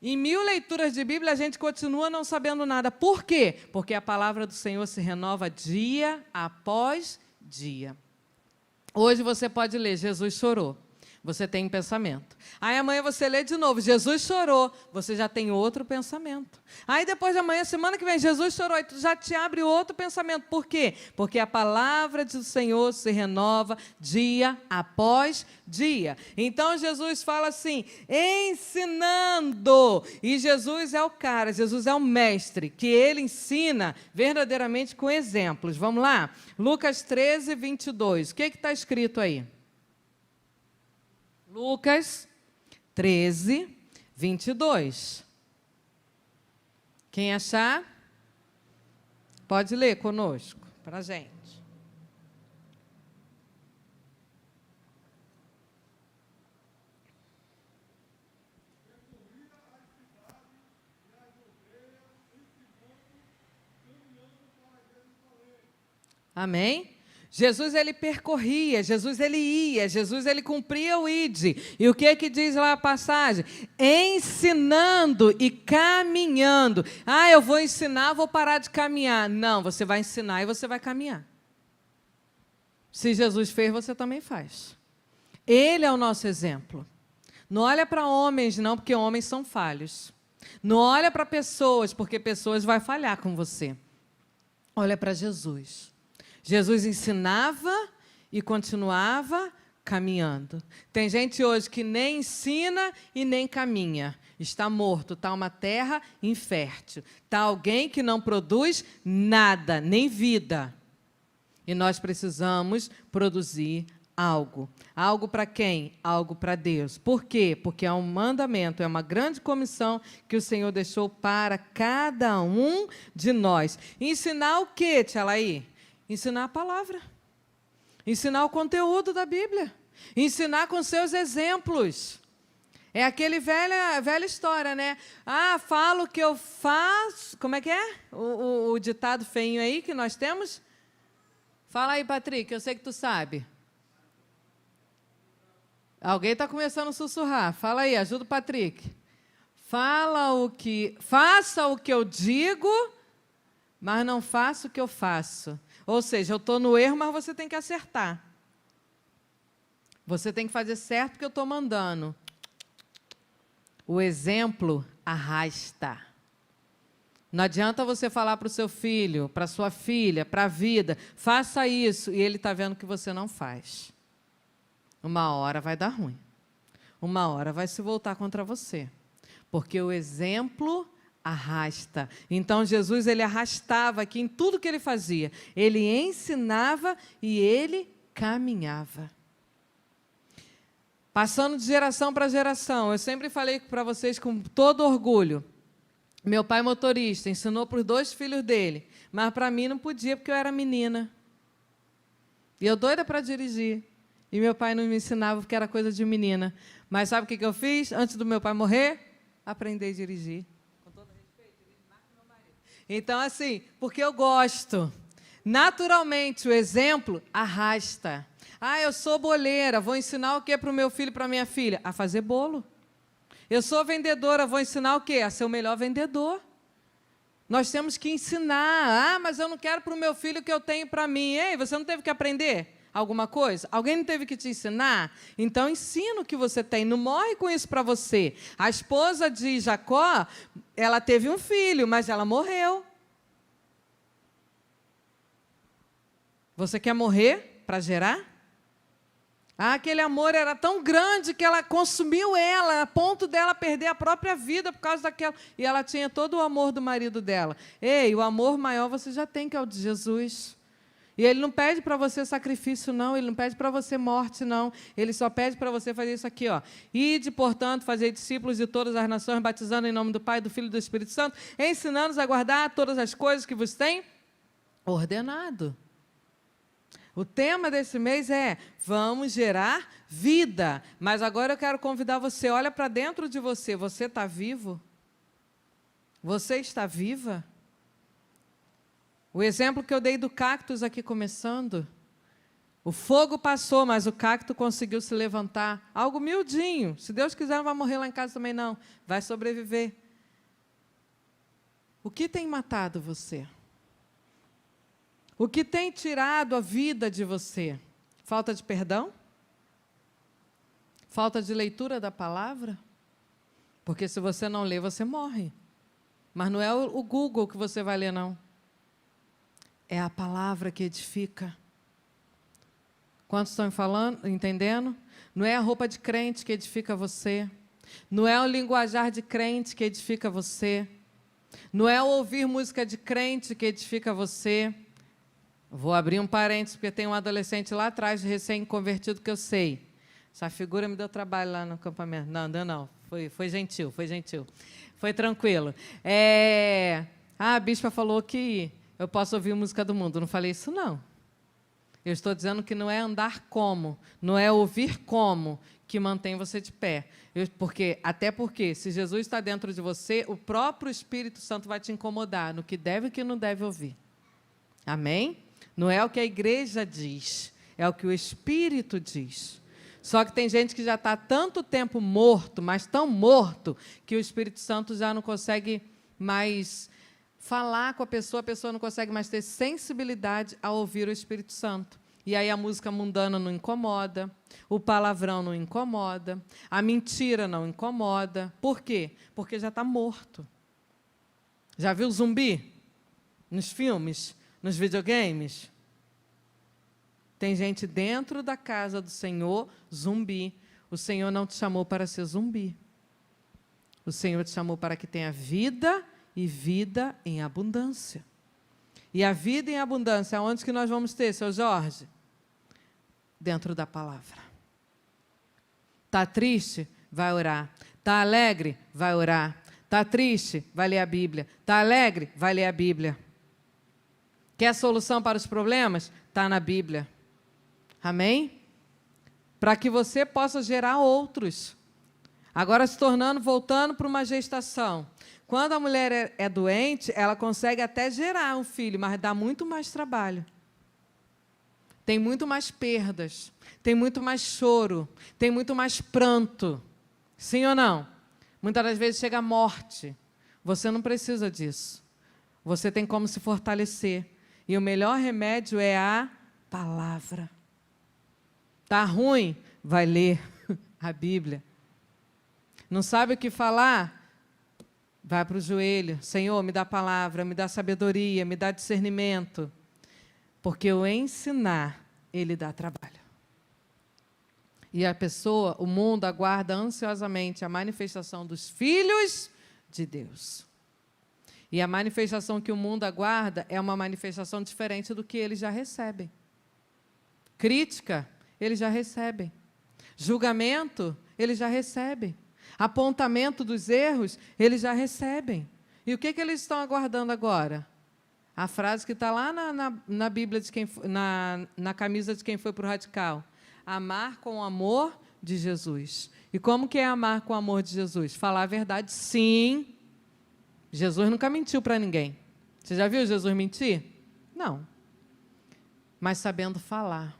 Speaker 1: Em 1000 leituras de Bíblia, a gente continua não sabendo nada. Por quê? Porque a palavra do Senhor se renova dia após dia. Hoje você pode ler, Jesus chorou. Você tem um pensamento. Aí amanhã você lê de novo, Jesus chorou. Você já tem outro pensamento. Aí depois de amanhã, semana que vem, Jesus chorou. Aí tu já te abre outro pensamento. Por quê? Porque a palavra do Senhor se renova dia após dia. Então Jesus fala assim, ensinando. E Jesus é o cara, Jesus é o mestre, que ele ensina verdadeiramente com exemplos. Vamos lá? Lucas 13, 22. O que está escrito aí? Lucas 13, 22. Quem achar, pode ler conosco, para a gente. Amém? Jesus, ele percorria, Jesus, ele ia, Jesus, ele cumpria o ide. E o que diz lá a passagem? Ensinando e caminhando. Ah, eu vou ensinar, vou parar de caminhar. Não, você vai ensinar e você vai caminhar. Se Jesus fez, você também faz. Ele é o nosso exemplo. Não olha para homens, não, porque homens são falhos. Não olha para pessoas, porque pessoas vão falhar com você. Olha para Jesus. Jesus ensinava e continuava caminhando. Tem gente hoje que nem ensina e nem caminha. Está morto, está uma terra infértil. Está alguém que não produz nada, nem vida. E nós precisamos produzir algo. Algo para quem? Algo para Deus. Por quê? Porque é um mandamento, é uma grande comissão que o Senhor deixou para cada um de nós. Ensinar o quê, tia Laí? Ensinar a palavra, ensinar o conteúdo da Bíblia, ensinar com seus exemplos. É aquele velha história, né? Ah, falo o que eu faço. Como é que é? O ditado feinho aí que nós temos? Fala aí, Patrick, eu sei que tu sabe. Alguém está começando a sussurrar. Fala aí, ajuda o Patrick. Faça o que eu digo, mas não faça o que eu faço. Ou seja, eu estou no erro, mas você tem que acertar. Você tem que fazer certo porque eu estou mandando. O exemplo arrasta. Não adianta você falar para o seu filho, para a sua filha, para a vida, faça isso, e ele está vendo que você não faz. Uma hora vai dar ruim. Uma hora vai se voltar contra você. Porque o exemplo arrasta. Então, Jesus, ele arrastava aqui em tudo que ele fazia. Ele ensinava e ele caminhava. Passando de geração para geração, eu sempre falei para vocês com todo orgulho, meu pai motorista, ensinou para os 2 filhos dele, mas para mim não podia porque eu era menina. E eu doida para dirigir. E meu pai não me ensinava porque era coisa de menina. Mas sabe o que eu fiz? Antes do meu pai morrer, aprendi a dirigir. Então, assim, porque eu gosto. Naturalmente, o exemplo arrasta. Ah, eu sou boleira, vou ensinar o quê para o meu filho e para a minha filha? A fazer bolo. Eu sou vendedora, vou ensinar o quê? A ser o melhor vendedor. Nós temos que ensinar. Ah, mas eu não quero para o meu filho o que eu tenho para mim. Ei, você não teve que aprender alguma coisa? Alguém não teve que te ensinar? Então, ensina o que você tem. Não morre com isso para você. A esposa de Jacó, ela teve um filho, mas ela morreu. Você quer morrer para gerar? Ah, aquele amor era tão grande que ela consumiu ela, a ponto dela perder a própria vida por causa daquela. E ela tinha todo o amor do marido dela. Ei, o amor maior você já tem, que é o de Jesus. E ele não pede para você sacrifício, não. Ele não pede para você morte, não. Ele só pede para você fazer isso aqui, ó. Ide, portanto, fazer discípulos de todas as nações, batizando em nome do Pai, do Filho e do Espírito Santo, ensinando-os a guardar todas as coisas que vos tem ordenado. O tema desse mês é: vamos gerar vida. Mas agora eu quero convidar você, olha para dentro de você. Você está vivo? Você está viva? O exemplo que eu dei do cactus aqui começando, O fogo passou, mas o cacto conseguiu se levantar. Algo miudinho. Se Deus quiser, não vai morrer lá em casa também, não. Vai sobreviver. O que tem matado você? O que tem tirado a vida de você? Falta de perdão? Falta de leitura da palavra? Porque se você não lê, você morre. Mas não é o Google que você vai ler, não. É a palavra que edifica. Quantos estão falando, entendendo? Não é a roupa de crente que edifica você. Não é o linguajar de crente que edifica você. Não é o ouvir música de crente que edifica você. Vou abrir um parênteses, porque tem um adolescente lá atrás, recém-convertido, que eu sei. Essa figura me deu trabalho lá no acampamento. Não, deu não. Foi gentil, foi gentil. Foi tranquilo. A bispa falou que eu posso ouvir música do mundo. Não falei isso, não. Eu estou dizendo que não é andar como, não é ouvir como, que mantém você de pé. Até porque, se Jesus está dentro de você, o próprio Espírito Santo vai te incomodar no que deve e que não deve ouvir. Amém? Não é o que a igreja diz, é o que o Espírito diz. Só que tem gente que já está há tanto tempo morto, mas tão morto, que o Espírito Santo já não consegue mais falar com a pessoa não consegue mais ter sensibilidade a ouvir o Espírito Santo. E aí a música mundana não incomoda, o palavrão não incomoda, a mentira não incomoda. Por quê? Porque já está morto. Já viu zumbi? Nos filmes? Nos videogames? Tem gente dentro da casa do Senhor, zumbi. O Senhor não te chamou para ser zumbi. O Senhor te chamou para que tenha vida e vida em abundância. E a vida em abundância, onde que nós vamos ter, seu Jorge? Dentro da palavra. Está triste? Vai orar. Está alegre? Vai orar. Está triste? Vai ler a Bíblia. Está alegre? Vai ler a Bíblia. Quer solução para os problemas? Está na Bíblia. Amém? Para que você possa gerar outros. Agora voltando para uma gestação. Quando a mulher é doente, ela consegue até gerar um filho, mas dá muito mais trabalho. Tem muito mais perdas, tem muito mais choro, tem muito mais pranto. Sim ou não? Muitas das vezes chega a morte. Você não precisa disso. Você tem como se fortalecer. E o melhor remédio é a palavra. Está ruim? Vai ler a Bíblia. Não sabe o que falar? Vai para o joelho. Senhor, me dá palavra, me dá sabedoria, me dá discernimento. Porque o ensinar, ele dá trabalho. E a pessoa, o mundo aguarda ansiosamente a manifestação dos filhos de Deus. E a manifestação que o mundo aguarda é uma manifestação diferente do que eles já recebem. Crítica, eles já recebem. Julgamento, eles já recebem. Apontamento dos erros, eles já recebem. E o que eles estão aguardando agora? A frase que está lá na Bíblia, na camisa de quem foi para o radical. Amar com o amor de Jesus. E como que é amar com o amor de Jesus? Falar a verdade, sim. Jesus nunca mentiu para ninguém. Você já viu Jesus mentir? Não. Mas sabendo falar.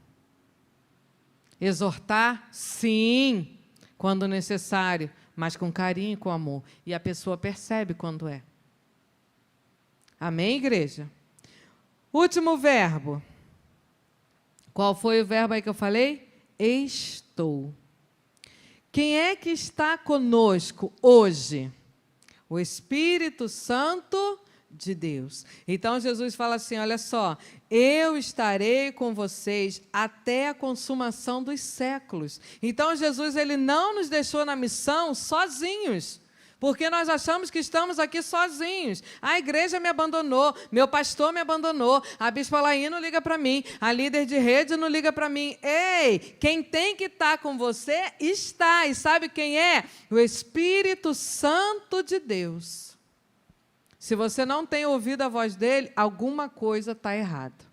Speaker 1: Exortar, sim, quando necessário, mas com carinho e com amor. E a pessoa percebe quando é. Amém, igreja? Último verbo. Qual foi o verbo aí que eu falei? Estou. Quem é que está conosco hoje? O Espírito Santo de Deus. Então, Jesus fala assim, olha só, eu estarei com vocês até a consumação dos séculos. Então, Jesus, ele não nos deixou na missão sozinhos, porque nós achamos que estamos aqui sozinhos. A igreja me abandonou, meu pastor me abandonou, a bispa Laí não liga para mim, a líder de rede não liga para mim. Ei, quem tem que estar com você está. E sabe quem é? O Espírito Santo de Deus. Se você não tem ouvido a voz dele, alguma coisa está errada.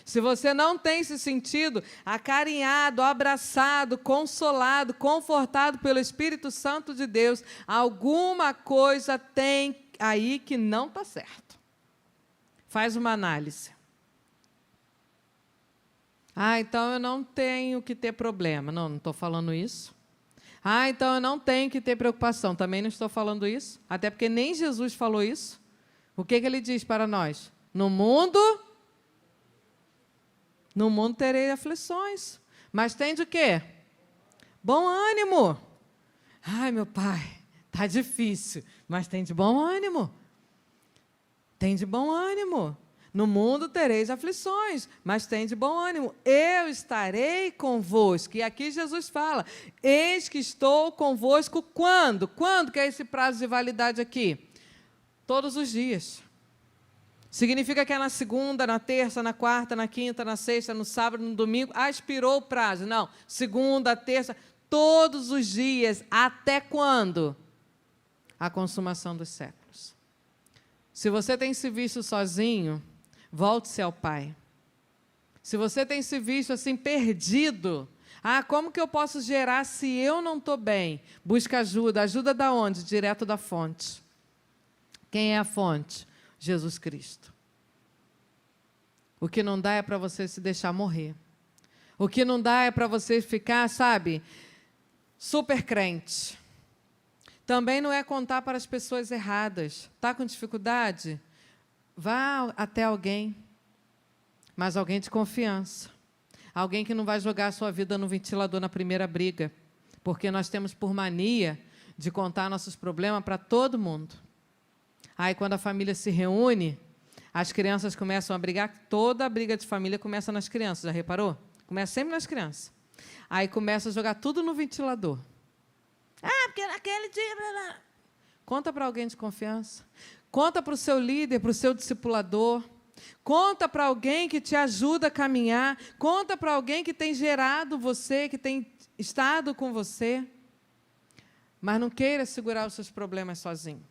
Speaker 1: Se você não tem se sentido acarinhado, abraçado, consolado, confortado pelo Espírito Santo de Deus, alguma coisa tem aí que não está certo. Faz uma análise. Ah, então eu não tenho que ter problema. Não estou falando isso. Ah, então eu não tenho que ter preocupação. Também não estou falando isso. Até porque nem Jesus falou isso. O que ele diz para nós? No mundo terei aflições. Mas tem de quê? Bom ânimo. Ai, meu pai, está difícil. Mas tem de bom ânimo. Tem de bom ânimo. No mundo tereis aflições, mas tem de bom ânimo. Eu estarei convosco. E aqui Jesus fala, eis que estou convosco quando? Quando que é esse prazo de validade aqui? Todos os dias. Significa que é na segunda, na terça, na quarta, na quinta, na sexta, no sábado, no domingo. Ah, expirou o prazo. Não, segunda, terça, todos os dias. Até quando? A consumação dos séculos. Se você tem se visto sozinho, volte-se ao Pai. Se você tem se visto assim perdido, como que eu posso gerar se eu não estou bem? Busca ajuda. Ajuda da onde? Direto da fonte. Quem é a fonte? Jesus Cristo. O que não dá é para você se deixar morrer. O que não dá é para você ficar, sabe, super crente. Também não é contar para as pessoas erradas. Está com dificuldade? Vá até alguém, mas alguém de confiança. Alguém que não vai jogar a sua vida no ventilador na primeira briga. Porque nós temos por mania de contar nossos problemas para todo mundo. Aí, quando a família se reúne, as crianças começam a brigar. Toda a briga de família começa nas crianças, já reparou? Começa sempre nas crianças. Aí começa a jogar tudo no ventilador. Porque naquele dia... Conta para alguém de confiança. Conta para o seu líder, para o seu discipulador. Conta para alguém que te ajuda a caminhar. Conta para alguém que tem gerado você, que tem estado com você. Mas não queira segurar os seus problemas sozinho.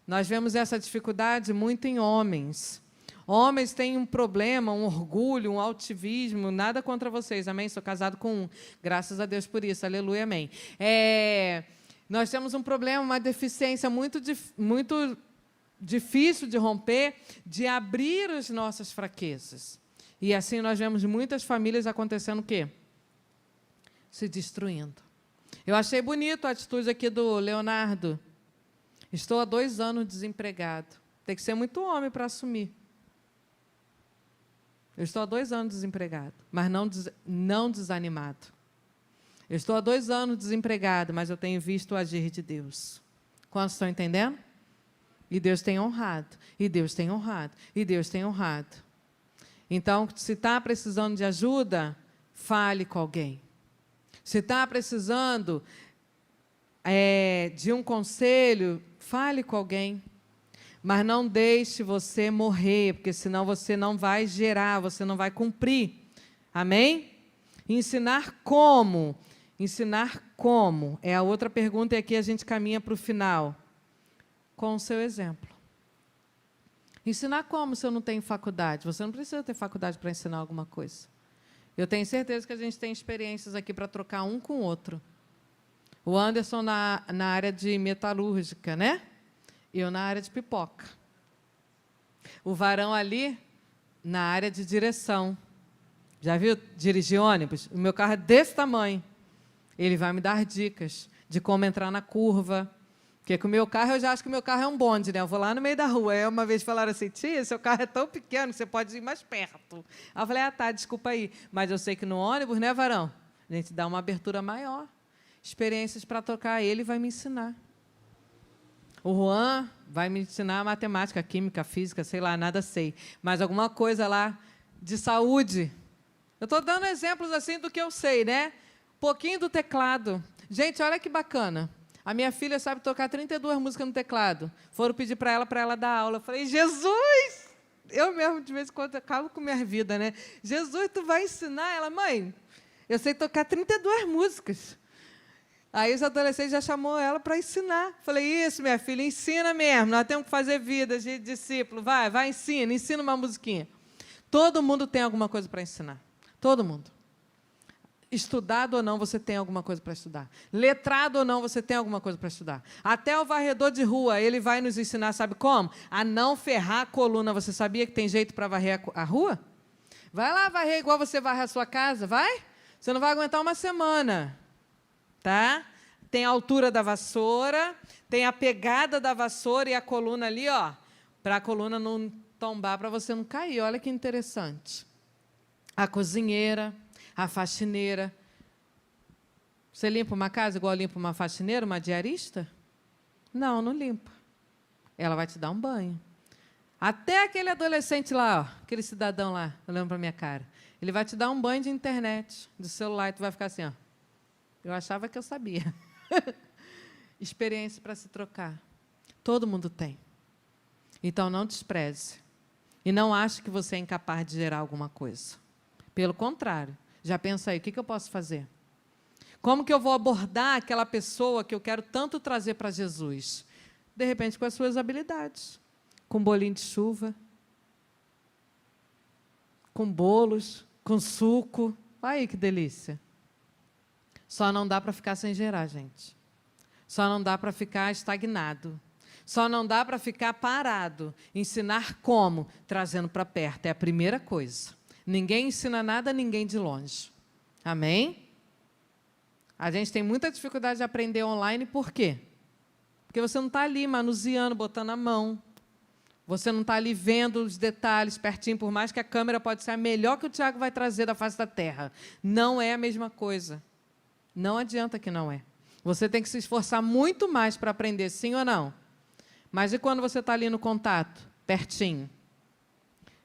Speaker 1: Nós vemos essa dificuldade muito em homens. Homens têm um problema, um orgulho, um altivismo, nada contra vocês, amém? Sou casado com um, graças a Deus por isso, aleluia, amém. Nós temos um problema, uma deficiência muito difícil de romper, de abrir as nossas fraquezas. E assim nós vemos muitas famílias acontecendo o quê? Se destruindo. Eu achei bonito a atitude aqui do Leonardo. Estou há 2 anos desempregado. Tem que ser muito homem para assumir. Eu estou há 2 anos desempregado, mas não desanimado. Eu estou há 2 anos desempregado, mas eu tenho visto o agir de Deus. Quantos estão entendendo? E Deus tem honrado, e Deus tem honrado, e Deus tem honrado. Então, se está precisando de ajuda, fale com alguém. Se está precisando de um conselho, fale com alguém. Mas não deixe você morrer, porque senão você não vai gerar, você não vai cumprir. Amém? Ensinar como? Ensinar como? É a outra pergunta, e aqui a gente caminha para o final. Com o seu exemplo. Ensinar como se eu não tenho faculdade? Você não precisa ter faculdade para ensinar alguma coisa. Eu tenho certeza que a gente tem experiências aqui para trocar um com o outro. O Anderson na área de metalúrgica, né? Eu na área de pipoca. O Varão ali na área de direção. Já viu dirigir ônibus? O meu carro é desse tamanho. Ele vai me dar dicas de como entrar na curva. Porque com o meu carro, eu já acho que o meu carro é um bonde, né? Eu vou lá no meio da rua. Aí uma vez falaram assim, tia, seu carro é tão pequeno que você pode ir mais perto. Aí eu falei, tá, desculpa aí. Mas eu sei que no ônibus, né, Varão? A gente dá uma abertura maior. Experiências para tocar, ele vai me ensinar. O Juan vai me ensinar matemática, química, física, sei lá, nada sei. Mas alguma coisa lá de saúde. Eu estou dando exemplos assim do que eu sei, né? Um pouquinho do teclado. Gente, olha que bacana. A minha filha sabe tocar 32 músicas no teclado. Foram pedir para ela dar aula. Eu falei, Jesus! Eu mesmo, de vez em quando, acabo com minha vida, né? Jesus, tu vai ensinar? Ela, mãe, eu sei tocar 32 músicas. Aí os adolescentes já chamou ela para ensinar. Falei, isso, minha filha, ensina mesmo. Nós temos que fazer vida de discípulo. Vai, ensina uma musiquinha. Todo mundo tem alguma coisa para ensinar. Todo mundo. Estudado ou não, você tem alguma coisa para estudar. Letrado ou não, você tem alguma coisa para estudar. Até o varredor de rua, ele vai nos ensinar, sabe como? A não ferrar a coluna. Você sabia que tem jeito para varrer a rua? Vai lá varrer igual você varre a sua casa, vai? Você não vai aguentar uma semana, tá? Tem a altura da vassoura, tem a pegada da vassoura e a coluna ali, ó, para a coluna não tombar, para você não cair. Olha que interessante. A cozinheira, a faxineira. Você limpa uma casa igual limpa uma faxineira, uma diarista? Não, não limpa. Ela vai te dar um banho. Até aquele adolescente lá, ó, aquele cidadão lá, olhando para a minha cara, ele vai te dar um banho de internet, do celular, e tu vai ficar assim, ó. Eu achava que eu sabia. Experiência para se trocar. Todo mundo tem. Então, não despreze. E não ache que você é incapaz de gerar alguma coisa. Pelo contrário, já pensa aí, o que eu posso fazer? Como que eu vou abordar aquela pessoa que eu quero tanto trazer para Jesus? De repente, com as suas habilidades. Com bolinho de chuva, com bolos, com suco. Olha aí que delícia. Só não dá para ficar sem gerar, gente. Só não dá para ficar estagnado. Só não dá para ficar parado. Ensinar como? Trazendo para perto. É a primeira coisa. Ninguém ensina nada a ninguém de longe. Amém? A gente tem muita dificuldade de aprender online. Por quê? Porque você não está ali manuseando, botando a mão. Você não está ali vendo os detalhes pertinho, por mais que a câmera pode ser a melhor que o Tiago vai trazer da face da terra. Não é a mesma coisa. Não adianta que não é. Você tem que se esforçar muito mais para aprender, sim ou não? Mas e quando você está ali no contato, pertinho,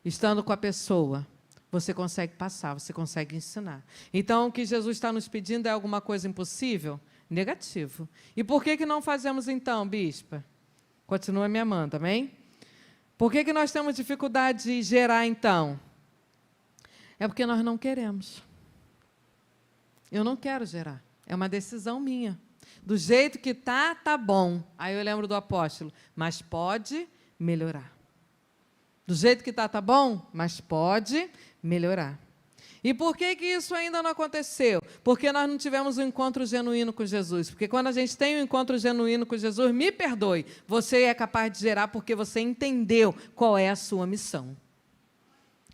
Speaker 1: estando com a pessoa, você consegue passar, você consegue ensinar. Então, o que Jesus está nos pedindo é alguma coisa impossível? Negativo. E por que não fazemos então, bispa? Continua me amando, amém? Por que nós temos dificuldade de gerar, então? É porque nós não queremos. Eu não quero gerar. É uma decisão minha. Do jeito que está, está bom. Aí eu lembro do apóstolo. Mas pode melhorar. Do jeito que está, está bom? Mas pode melhorar. E por que isso ainda não aconteceu? Porque nós não tivemos um encontro genuíno com Jesus. Porque quando a gente tem um encontro genuíno com Jesus, me perdoe, você é capaz de gerar porque você entendeu qual é a sua missão.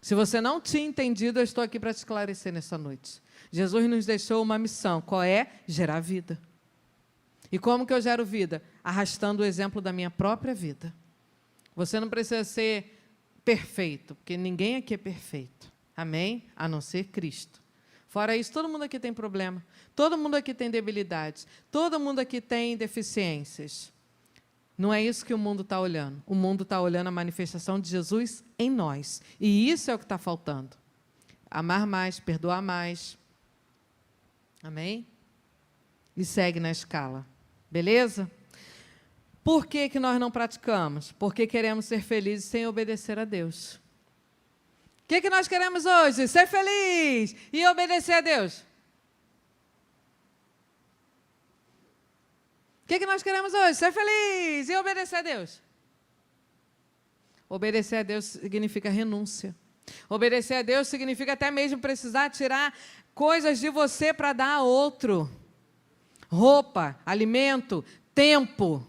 Speaker 1: Se você não tinha entendido, eu estou aqui para te esclarecer nessa noite. Jesus nos deixou uma missão. Qual é? Gerar vida. E como que eu gero vida? Arrastando o exemplo da minha própria vida. Você não precisa ser perfeito, porque ninguém aqui é perfeito. Amém? A não ser Cristo. Fora isso, todo mundo aqui tem problema. Todo mundo aqui tem debilidades. Todo mundo aqui tem deficiências. Não é isso que o mundo está olhando. O mundo está olhando a manifestação de Jesus em nós. E isso é o que está faltando. Amar mais, perdoar mais. Amém? E segue na escala. Beleza? Por que nós não praticamos? Porque queremos ser felizes sem obedecer a Deus. O que nós queremos hoje? Ser feliz e obedecer a Deus. O que nós queremos hoje? Ser feliz e obedecer a Deus. Obedecer a Deus significa renúncia. Obedecer a Deus significa até mesmo precisar tirar coisas de você para dar a outro. Roupa, alimento, tempo,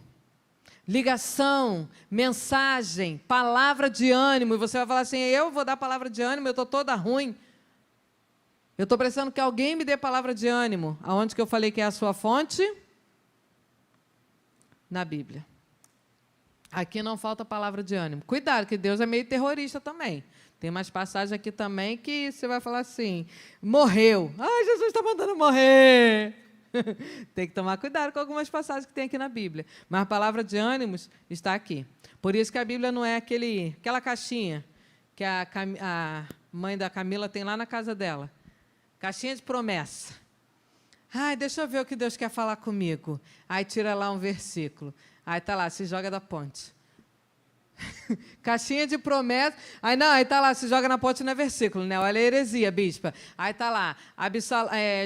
Speaker 1: ligação, mensagem, palavra de ânimo. E você vai falar assim, eu vou dar palavra de ânimo, eu estou toda ruim. Eu estou precisando que alguém me dê palavra de ânimo. Aonde que eu falei que é a sua fonte? Na Bíblia. Aqui não falta palavra de ânimo. Cuidado, que Deus é meio terrorista também. Tem umas passagens aqui também que você vai falar assim, morreu. Ai, Jesus está mandando morrer. Tem que tomar cuidado com algumas passagens que tem aqui na Bíblia. Mas a palavra de ânimos está aqui. Por isso que a Bíblia não é aquela caixinha que a mãe da Camila tem lá na casa dela. Caixinha de promessa. Ai, deixa eu ver o que Deus quer falar comigo. Aí tira lá um versículo. Aí está lá, se joga da ponte. Caixinha de promessa. Aí está lá, se joga na ponte, não é versículo, né? Olha a heresia, bispa. Aí está lá,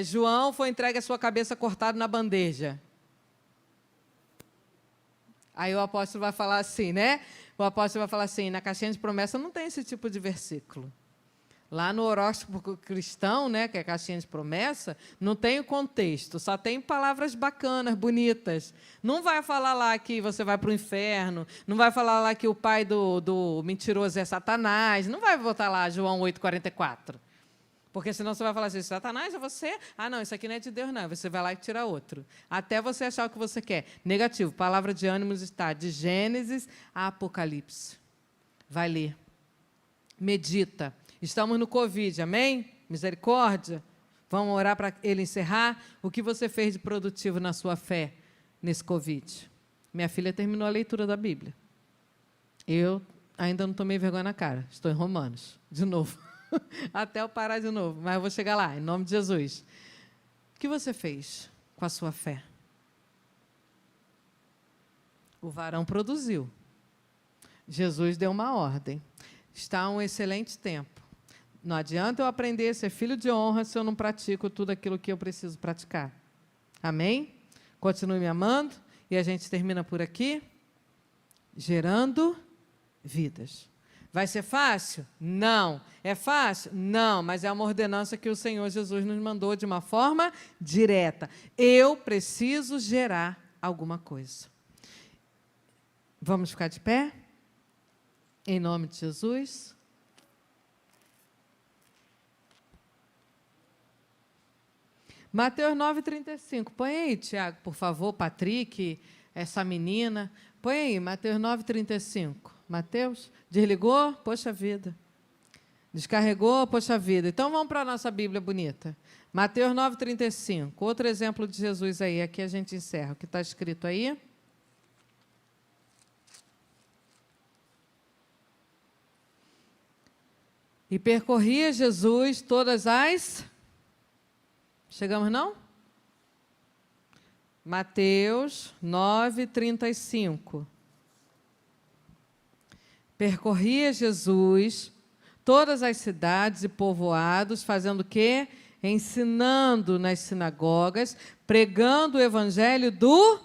Speaker 1: João foi entregue a sua cabeça cortada na bandeja. Aí o apóstolo vai falar assim, né? O apóstolo vai falar assim, na caixinha de promessa não tem esse tipo de versículo. Lá no horóscopo cristão, né, que é a caixinha de promessa, não tem o contexto, só tem palavras bacanas, bonitas. Não vai falar lá que você vai para o inferno, não vai falar lá que o pai do mentiroso é Satanás, não vai botar lá João 8,44. Porque senão você vai falar assim, Satanás é você? Ah, não, isso aqui não é de Deus, não. Você vai lá e tira outro. Até você achar o que você quer. Negativo. Palavra de ânimo está de Gênesis a Apocalipse. Vai ler. Medita. Estamos no Covid, amém? Misericórdia. Vamos orar para ele encerrar. O que você fez de produtivo na sua fé nesse Covid? Minha filha terminou a leitura da Bíblia. Eu ainda não tomei vergonha na cara. Estou em Romanos, de novo. Até eu parar de novo, mas eu vou chegar lá, em nome de Jesus. O que você fez com a sua fé? O varão produziu. Jesus deu uma ordem. Está um excelente tempo. Não adianta eu aprender a ser filho de honra se eu não pratico tudo aquilo que eu preciso praticar. Amém? Continue me amando e a gente termina por aqui. Gerando vidas. Vai ser fácil? Não. É fácil? Não, mas é uma ordenança que o Senhor Jesus nos mandou de uma forma direta. Eu preciso gerar alguma coisa. Vamos ficar de pé? Em nome de Jesus. Mateus 9,35. Põe aí, Tiago, por favor, Patrick, essa menina. Põe aí, Mateus 9,35. Mateus, desligou? Poxa vida. Descarregou? Poxa vida. Então, vamos para a nossa Bíblia bonita. Mateus 9,35. Outro exemplo de Jesus aí. Aqui a gente encerra. O que está escrito aí? E percorria Jesus todas as... Chegamos, não? Mateus 9,35. Percorria Jesus todas as cidades e povoados, fazendo o quê? Ensinando nas sinagogas, pregando o evangelho do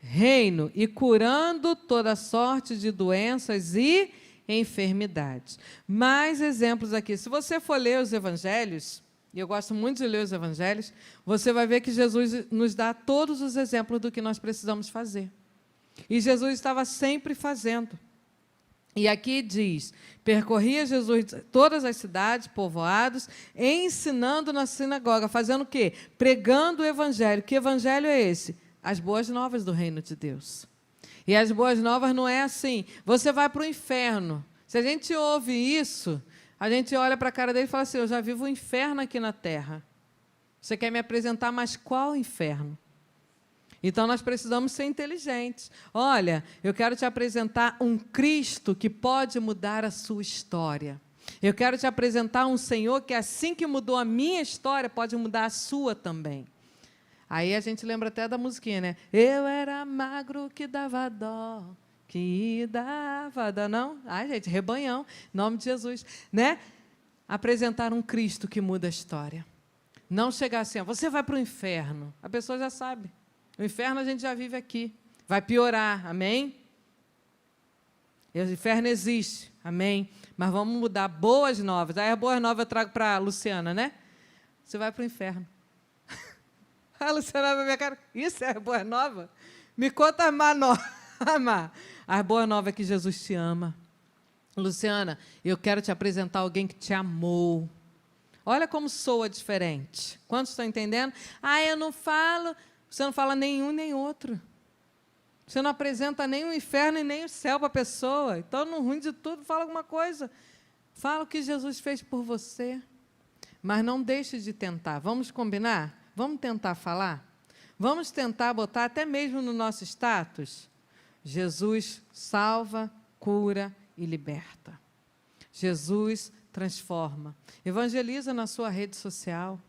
Speaker 1: reino e curando toda sorte de doenças e enfermidades. Mais exemplos aqui. Se você for ler os evangelhos, e eu gosto muito de ler os evangelhos, você vai ver que Jesus nos dá todos os exemplos do que nós precisamos fazer. E Jesus estava sempre fazendo. E aqui diz, percorria Jesus todas as cidades, povoados, ensinando na sinagoga, fazendo o quê? Pregando o evangelho. Que evangelho é esse? As boas novas do reino de Deus. E as boas novas não é assim, você vai para o inferno. Se a gente ouve isso, a gente olha para a cara dele e fala assim, eu já vivo o inferno aqui na terra. Você quer me apresentar, mas qual inferno? Então, nós precisamos ser inteligentes. Olha, eu quero te apresentar um Cristo que pode mudar a sua história. Eu quero te apresentar um Senhor que, assim que mudou a minha história, pode mudar a sua também. Aí a gente lembra até da musiquinha, né? Eu era magro que dava dó, que dava dó. Não? Ai, gente, rebanhão, em nome de Jesus. Né? Apresentar um Cristo que muda a história. Não chegar assim, ó, você vai para o inferno. A pessoa já sabe. O inferno a gente já vive aqui. Vai piorar, amém? E o inferno existe, amém? Mas vamos mudar boas novas. Aí a boas novas eu trago para a Luciana, né? Você vai para o inferno. A Luciana vai na minha cara, isso é boa nova? Me conta as má nova. As boas novas é que Jesus te ama. Luciana, eu quero te apresentar alguém que te amou. Olha como soa diferente. Quantos estão entendendo? Ah, eu não falo... Você não fala nenhum nem outro. Você não apresenta nem o inferno e nem o céu para a pessoa. Então, no ruim de tudo, fala alguma coisa. Fala o que Jesus fez por você. Mas não deixe de tentar. Vamos combinar? Vamos tentar falar? Vamos tentar botar até mesmo no nosso status? Jesus salva, cura e liberta. Jesus transforma. Evangeliza na sua rede social.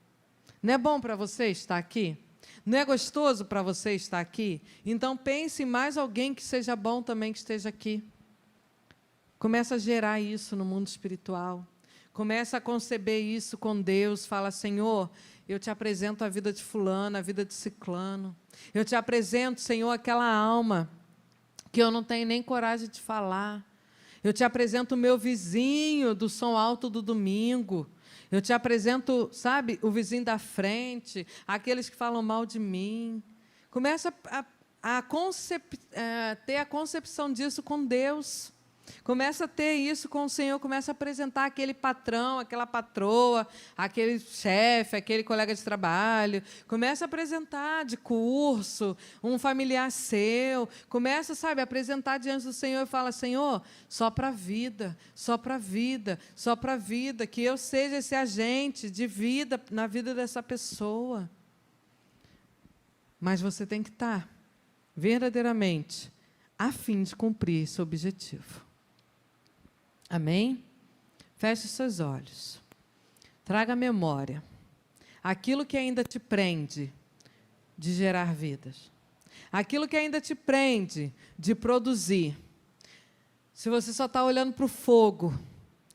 Speaker 1: Não é bom para você estar aqui? Não é gostoso para você estar aqui? Então, pense em mais alguém que seja bom também que esteja aqui. Começa a gerar isso no mundo espiritual. Começa a conceber isso com Deus. Fala, Senhor, eu te apresento a vida de fulano, a vida de ciclano. Eu te apresento, Senhor, aquela alma que eu não tenho nem coragem de falar. Eu te apresento o meu vizinho do som alto do domingo. Eu te apresento, sabe, o vizinho da frente, aqueles que falam mal de mim. Começa a ter a concepção disso com Deus. Começa a ter isso com o Senhor, começa a apresentar aquele patrão, aquela patroa, aquele chefe, aquele colega de trabalho. Começa a apresentar de curso, um familiar seu. Começa, sabe, a apresentar diante do Senhor e fala, Senhor, só para a vida, só para a vida, só para a vida, que eu seja esse agente de vida na vida dessa pessoa. Mas você tem que estar verdadeiramente a fim de cumprir esse objetivo. Amém? Feche os seus olhos. Traga à memória aquilo que ainda te prende de gerar vidas. Aquilo que ainda te prende de produzir. Se você só está olhando para o fogo,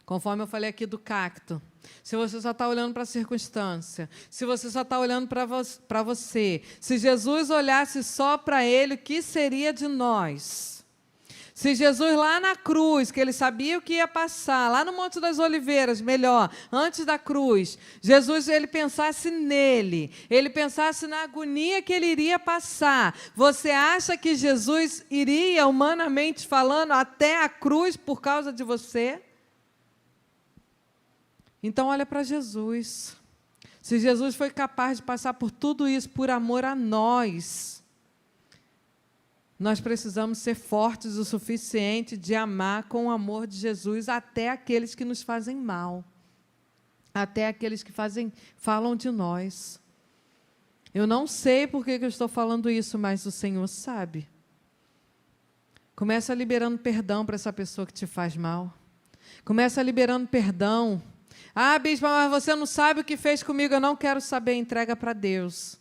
Speaker 1: conforme eu falei aqui do cacto, se você só está olhando para a circunstância, se você só está olhando para você, se Jesus olhasse só para Ele, o que seria de nós? Se Jesus lá na cruz, que Ele sabia o que ia passar, lá no Monte das Oliveiras, melhor, antes da cruz, Jesus, Ele pensasse nele, Ele pensasse na agonia que Ele iria passar, você acha que Jesus iria, humanamente falando, até a cruz por causa de você? Então, olha para Jesus. Se Jesus foi capaz de passar por tudo isso por amor a nós, nós precisamos ser fortes o suficiente de amar com o amor de Jesus até aqueles que nos fazem mal, até aqueles que falam de nós. Eu não sei por que eu estou falando isso, mas o Senhor sabe. Começa liberando perdão para essa pessoa que te faz mal. Começa liberando perdão. Ah, bispa, mas você não sabe o que fez comigo, eu não quero saber, entrega para Deus.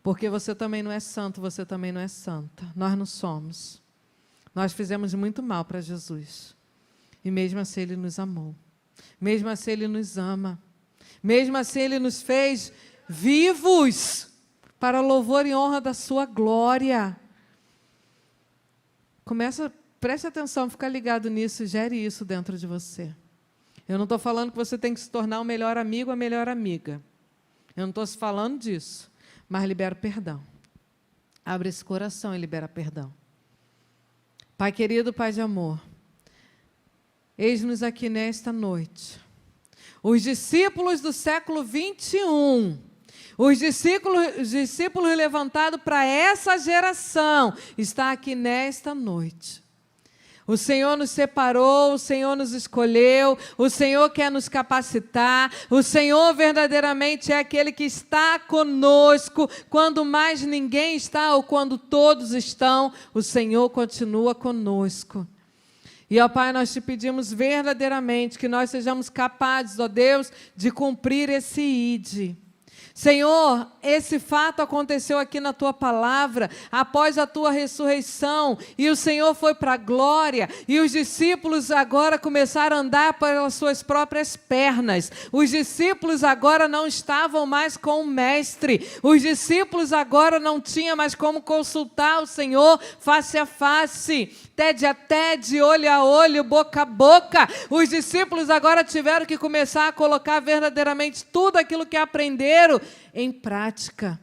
Speaker 1: Porque você também não é santo, você também não é santa. Nós não somos. Nós fizemos muito mal para Jesus. E mesmo assim Ele nos amou. Mesmo assim Ele nos ama. Mesmo assim Ele nos fez vivos para louvor e honra da sua glória. Preste atenção, fica ligado nisso e gere isso dentro de você. Eu não estou falando que você tem que se tornar o melhor amigo ou a melhor amiga. Eu não estou falando disso. Mas libera perdão. Abre esse coração e libera perdão. Pai querido, Pai de amor, eis-nos aqui nesta noite. Os discípulos do século 21, os discípulos levantados para essa geração, está aqui nesta noite. O Senhor nos separou, o Senhor nos escolheu, o Senhor quer nos capacitar, o Senhor verdadeiramente é aquele que está conosco, quando mais ninguém está ou quando todos estão, o Senhor continua conosco. E, ó Pai, nós te pedimos verdadeiramente que nós sejamos capazes, ó Deus, de cumprir esse ID. Senhor, esse fato aconteceu aqui na Tua palavra, após a Tua ressurreição, e o Senhor foi para a glória, e os discípulos agora começaram a andar pelas suas próprias pernas. Os discípulos agora não estavam mais com o Mestre, os discípulos agora não tinham mais como consultar o Senhor face a face, tede a tede, olho a olho, boca a boca. Os discípulos agora tiveram que começar a colocar verdadeiramente tudo aquilo que aprenderam em prática.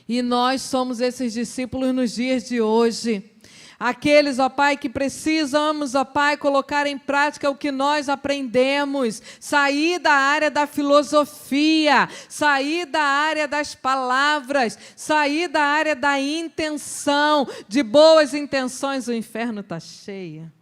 Speaker 1: E nós somos esses discípulos nos dias de hoje. Aqueles, ó Pai, que precisamos, ó Pai, colocar em prática o que nós aprendemos, sair da área da filosofia, sair da área das palavras, sair da área da intenção, de boas intenções. O inferno está cheio.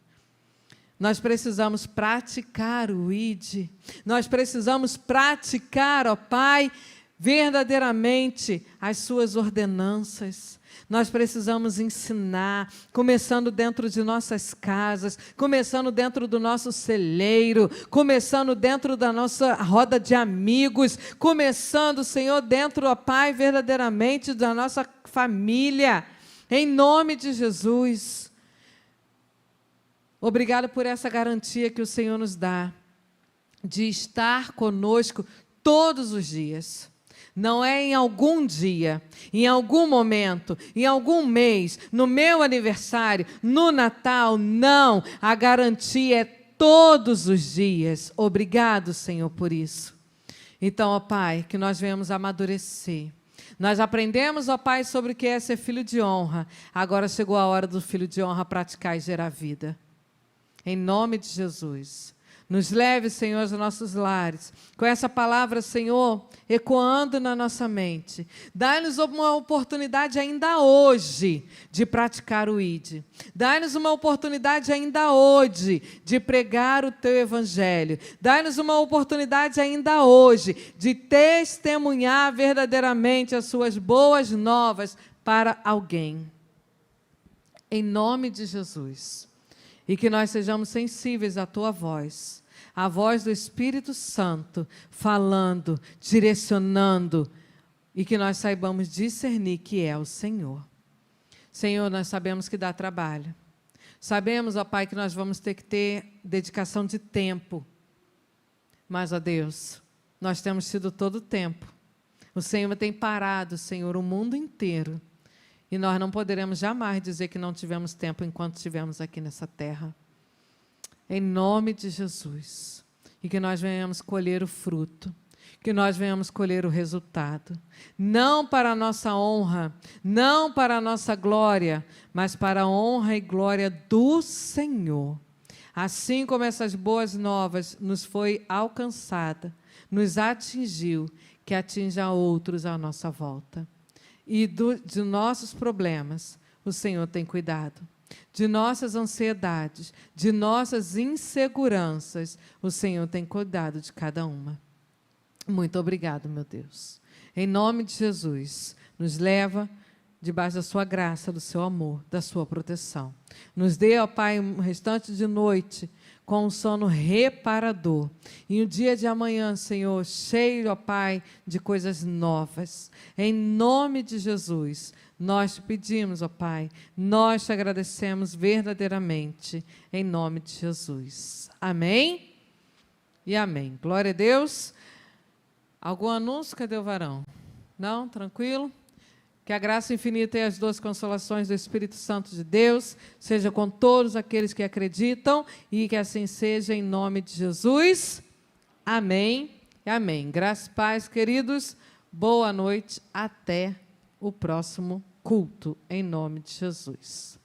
Speaker 1: Nós precisamos praticar o ID, nós precisamos praticar, ó Pai, verdadeiramente as suas ordenanças. Nós precisamos ensinar, começando dentro de nossas casas, começando dentro do nosso celeiro, começando dentro da nossa roda de amigos, começando, Senhor, dentro, ó Pai, verdadeiramente da nossa família, em nome de Jesus. Obrigado por essa garantia que o Senhor nos dá, de estar conosco todos os dias. Não é em algum dia, em algum momento, em algum mês, no meu aniversário, no Natal, não. A garantia é todos os dias. Obrigado, Senhor, por isso. Então, ó Pai, que nós venhamos amadurecer. Nós aprendemos, ó Pai, sobre o que é ser filho de honra. Agora chegou a hora do filho de honra praticar e gerar vida. Em nome de Jesus. Nos leve, Senhor, aos nossos lares. Com essa palavra, Senhor, ecoando na nossa mente. Dai-nos uma oportunidade ainda hoje de praticar o ID. Dai-nos uma oportunidade ainda hoje de pregar o Teu Evangelho. Dai-nos uma oportunidade ainda hoje de testemunhar verdadeiramente as Suas boas novas para alguém. Em nome de Jesus. E que nós sejamos sensíveis à Tua voz, a voz do Espírito Santo, falando, direcionando, e que nós saibamos discernir que é o Senhor. Senhor, nós sabemos que dá trabalho. Sabemos, ó Pai, que nós vamos ter que ter dedicação de tempo. Mas, ó Deus, nós temos tido todo o tempo. O Senhor tem parado, Senhor, o mundo inteiro. E nós não poderemos jamais dizer que não tivemos tempo enquanto estivemos aqui nessa terra. Em nome de Jesus. E que nós venhamos colher o fruto. Que nós venhamos colher o resultado. Não para a nossa honra, não para a nossa glória, mas para a honra e glória do Senhor. Assim como essas boas novas nos foi alcançada, nos atingiu, que atinja outros à nossa volta. E de nossos problemas, o Senhor tem cuidado. De nossas ansiedades, de nossas inseguranças, o Senhor tem cuidado de cada uma. Muito obrigado, meu Deus. Em nome de Jesus, nos leva debaixo da sua graça, do seu amor, da sua proteção. Nos dê, ó Pai, um restante de noite com um sono reparador. E o dia de amanhã, Senhor, cheio, ó Pai, de coisas novas. Em nome de Jesus, nós te pedimos, ó Pai, nós te agradecemos verdadeiramente, em nome de Jesus. Amém e amém. Glória a Deus. Algum anúncio? Cadê o varão? Não? Tranquilo? Que a graça infinita e as doces consolações do Espírito Santo de Deus seja com todos aqueles que acreditam e que assim seja em nome de Jesus. Amém e amém. Graça e paz, queridos. Boa noite. Até o próximo culto, em nome de Jesus.